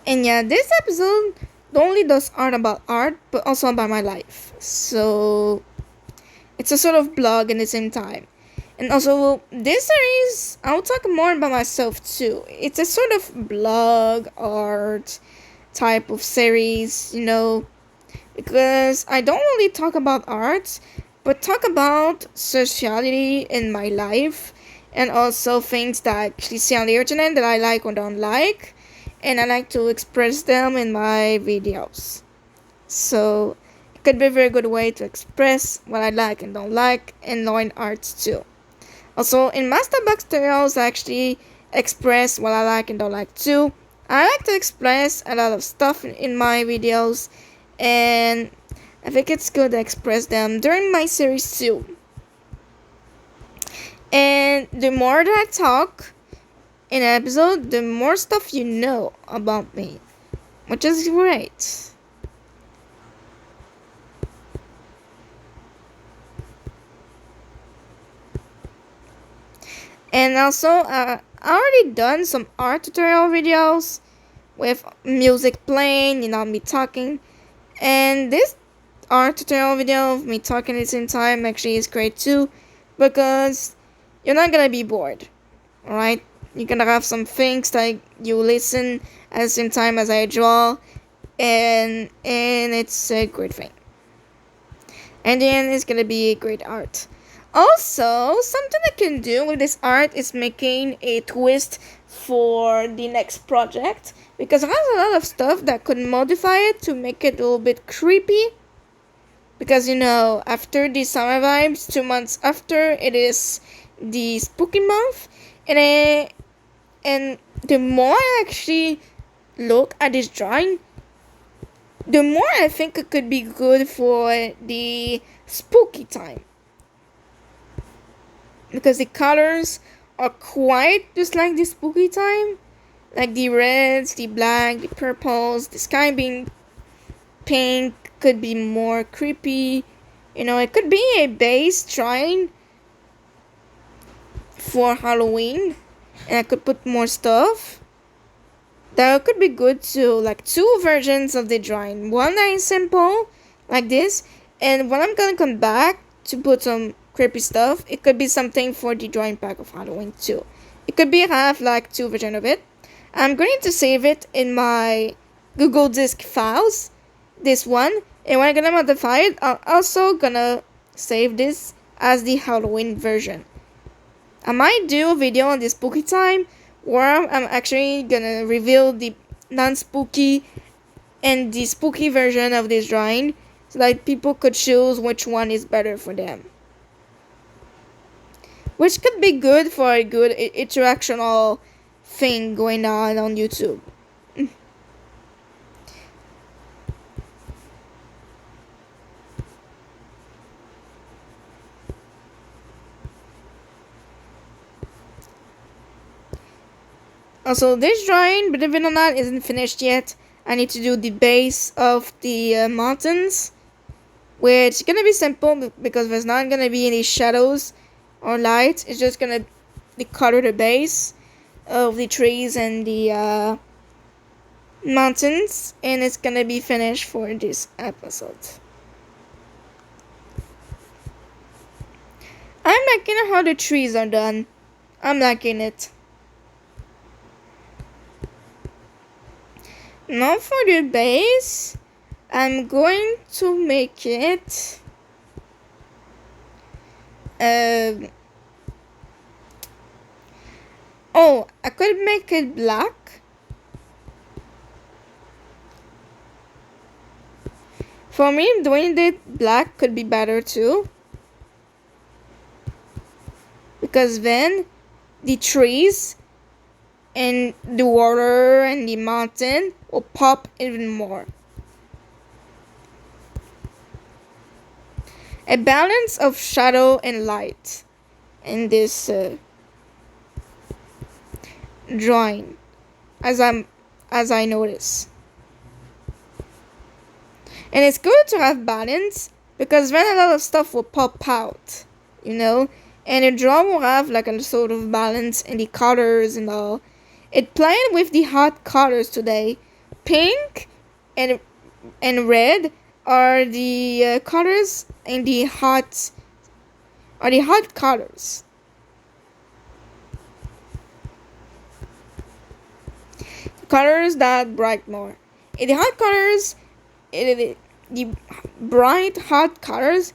And yeah, this episode not only does art about art, but also about my life. So it's a sort of blog in the same time. And also, this series, I'll talk more about myself too. It's a sort of blog art type of series, because I don't really talk about art, but talk about sociality in my life and also things that I actually see on the internet that I like or don't like, and I like to express them in my videos. So it could be a very good way to express what I like and don't like and learn arts too. Also, in Masterbox tutorials, I actually express what I like and don't like too. I like to express a lot of stuff in my videos, and I think it's good to express them during my series too. And the more that I talk in an episode, the more stuff you know about me, which is great. And also, I already done some art tutorial videos with music playing, me talking. And this art tutorial video of me talking at the same time actually is great too, because you're not gonna be bored, alright? You're gonna have some things like you listen at the same time as I draw, and it's a great thing. And then it's gonna be great art. Also, something I can do with this art is making a twist for the next project, because it has a lot of stuff that could modify it to make it a little bit creepy. Because after the summer vibes, 2 months after, it is the spooky month, and the more I actually look at this drawing, the more I think it could be good for the spooky time, because the colors are quite just like the spooky time, like the reds, the black, the purples, the sky being pink could be more creepy. It could be a base drawing for Halloween, and I could put more stuff. That could be good too, like two versions of the drawing. One that is simple, like this, and when I'm gonna come back to put some creepy stuff, it could be something for the drawing pack of Halloween too. It could be have like two versions of it. I'm going to save it in my Google Disk files, this one, and when I'm gonna modify it, I'm also gonna save this as the Halloween version. I might do a video on the spooky time where I'm actually gonna reveal the non-spooky and the spooky version of this drawing, so that people could choose which one is better for them. Which could be good for a good interactional thing going on YouTube. Also, this drawing, believe it or not, isn't finished yet. I need to do the base of the mountains, which is gonna be simple because there's not gonna be any shadows or light. It's just gonna color the base of the trees and the mountains, and it's gonna be finished for this episode. I'm liking how the trees are done. I'm liking it. Now for the base, I'm going to make it I could make it black. For me, doing it black could be better too, because then the trees and the water and the mountain will pop even more. A balance of shadow and light in this drawing, as I notice. And it's good to have balance, because then a lot of stuff will pop out, and the drawing will have like a sort of balance in the colors and all. It played with the hot colors today, pink and red are the colors, and the hot colors. Colors that bright more. In the hot colors, the bright hot colors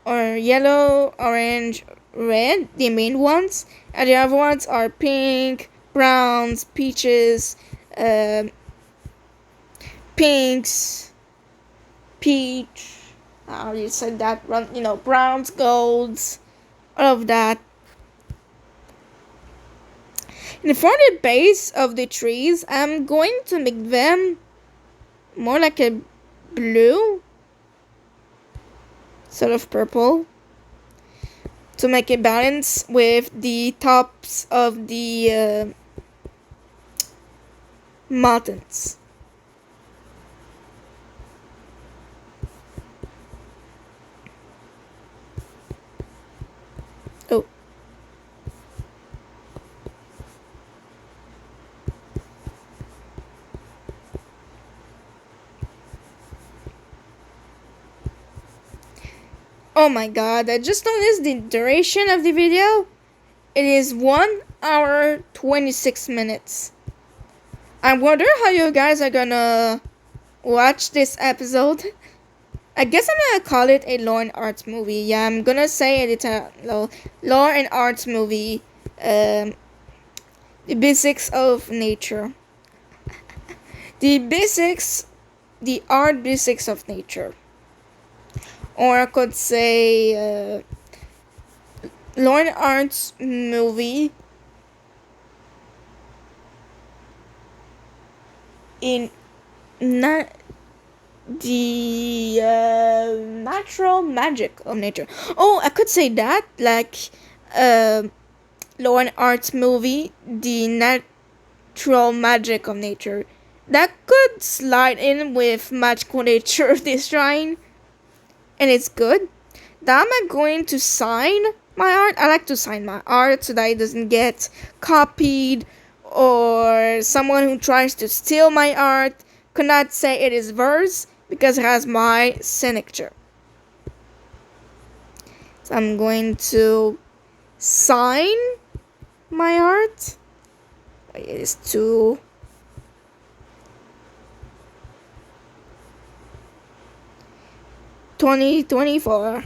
are yellow, orange, red, the main ones, and the other ones are pink, browns, peaches, uh, pinks, peach. How you said that? Browns, golds, all of that. And for the base of the trees, I'm going to make them more like a blue, sort of purple, to make a balance with the tops of the mountains. Oh. Oh my god, I just noticed the duration of the video. It is 1 hour 26 minutes. I wonder how you guys are gonna watch this episode. I guess I'm gonna call it a law and arts movie. Yeah, I'm gonna say it's a law and arts movie. The basics of nature. The art basics of nature. Or I could say law and arts movie in not the natural magic of nature. Oh, I could say that, like law and arts movie, the natural magic of nature. That could slide in with magical nature of this drawing, and it's good. Now I'm going to sign my art. I like to sign my art so that it doesn't get copied, or someone who tries to steal my art cannot say it is theirs because it has my signature. So I'm going to sign my art. It is to 2024.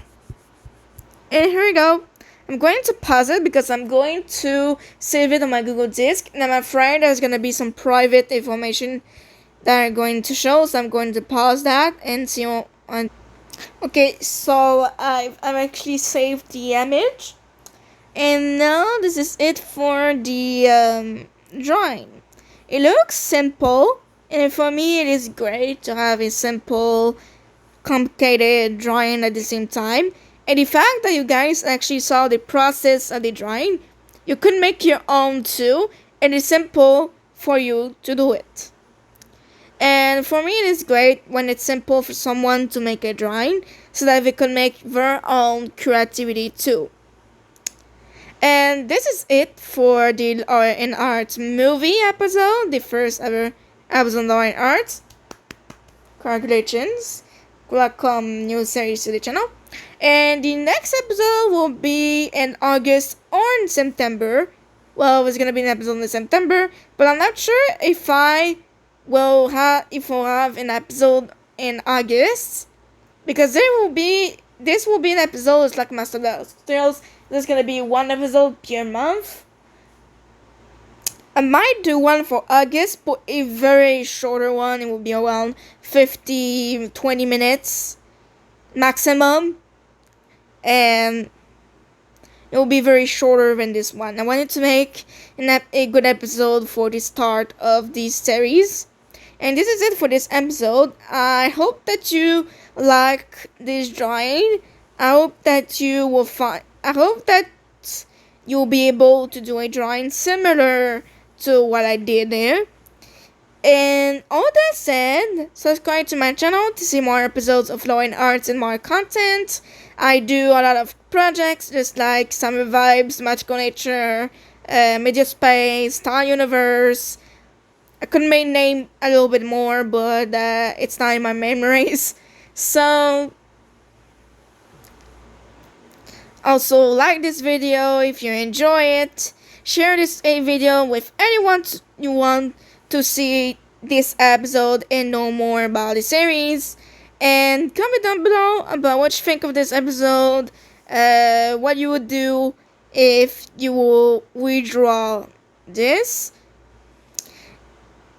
And here we go. I'm going to pause it because I'm going to save it on my Google Disk, and I'm afraid there's going to be some private information that I'm going to show, so I'm going to pause that and see on. Okay, so I've actually saved the image, and now this is it for the drawing. It looks simple, and for me it is great to have a simple, complicated drawing at the same time. And the fact that you guys actually saw the process of the drawing, you could make your own too, and it's simple for you to do it. And for me, it is great when it's simple for someone to make a drawing so that they can make their own creativity too. And this is it for the Art and Arts movie episode, the first ever episode of Art and Arts. Congratulations. Welcome new series to the channel. And the next episode will be in August or in September. Well, it's gonna be an episode in September, but I'm not sure if we'll have an episode in August, because this will be an episode. It's like Master Tales. There's gonna be one episode per month. I might do one for August, but a very shorter one. It will be around 20 minutes maximum, and it will be very shorter than this one. I wanted to make a good episode for the start of this series. And this is it for this episode. I hope that you like this drawing. I hope that you'll be able to do a drawing similar to what I did there. And all that said, subscribe to my channel to see more episodes of Law and Arts and more content. I do a lot of projects just like Summer Vibes, Magical Nature, Media Space, Star Universe, I could make name a little bit more, but it's not in my memories. So also like this video if you enjoy it. Share this video with anyone you want to see this episode and know more about the series. And comment down below about what you think of this episode. What you would do if you will withdraw this.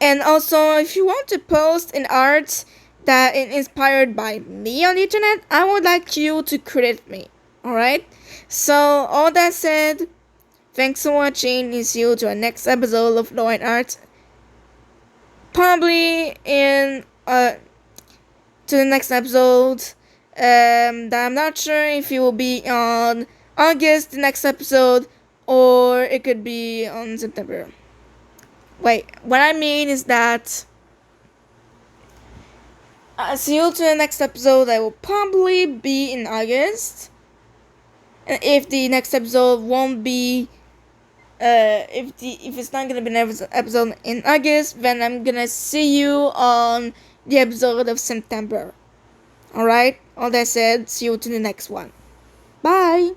And also, if you want to post an art that is inspired by me on the internet, I would like you to credit me. Alright? So, all that said, thanks for watching and see you to our next episode of Law and Art. Probably in to the next episode. That I'm not sure if it will be on August, the next episode, or it could be on September. Wait, what I mean is that see you to the next episode. I will probably be in August. And if the next episode won't be, if it's not gonna be an episode in August, then I'm gonna see you on the episode of September. Alright? All that said, see you to the next one. Bye!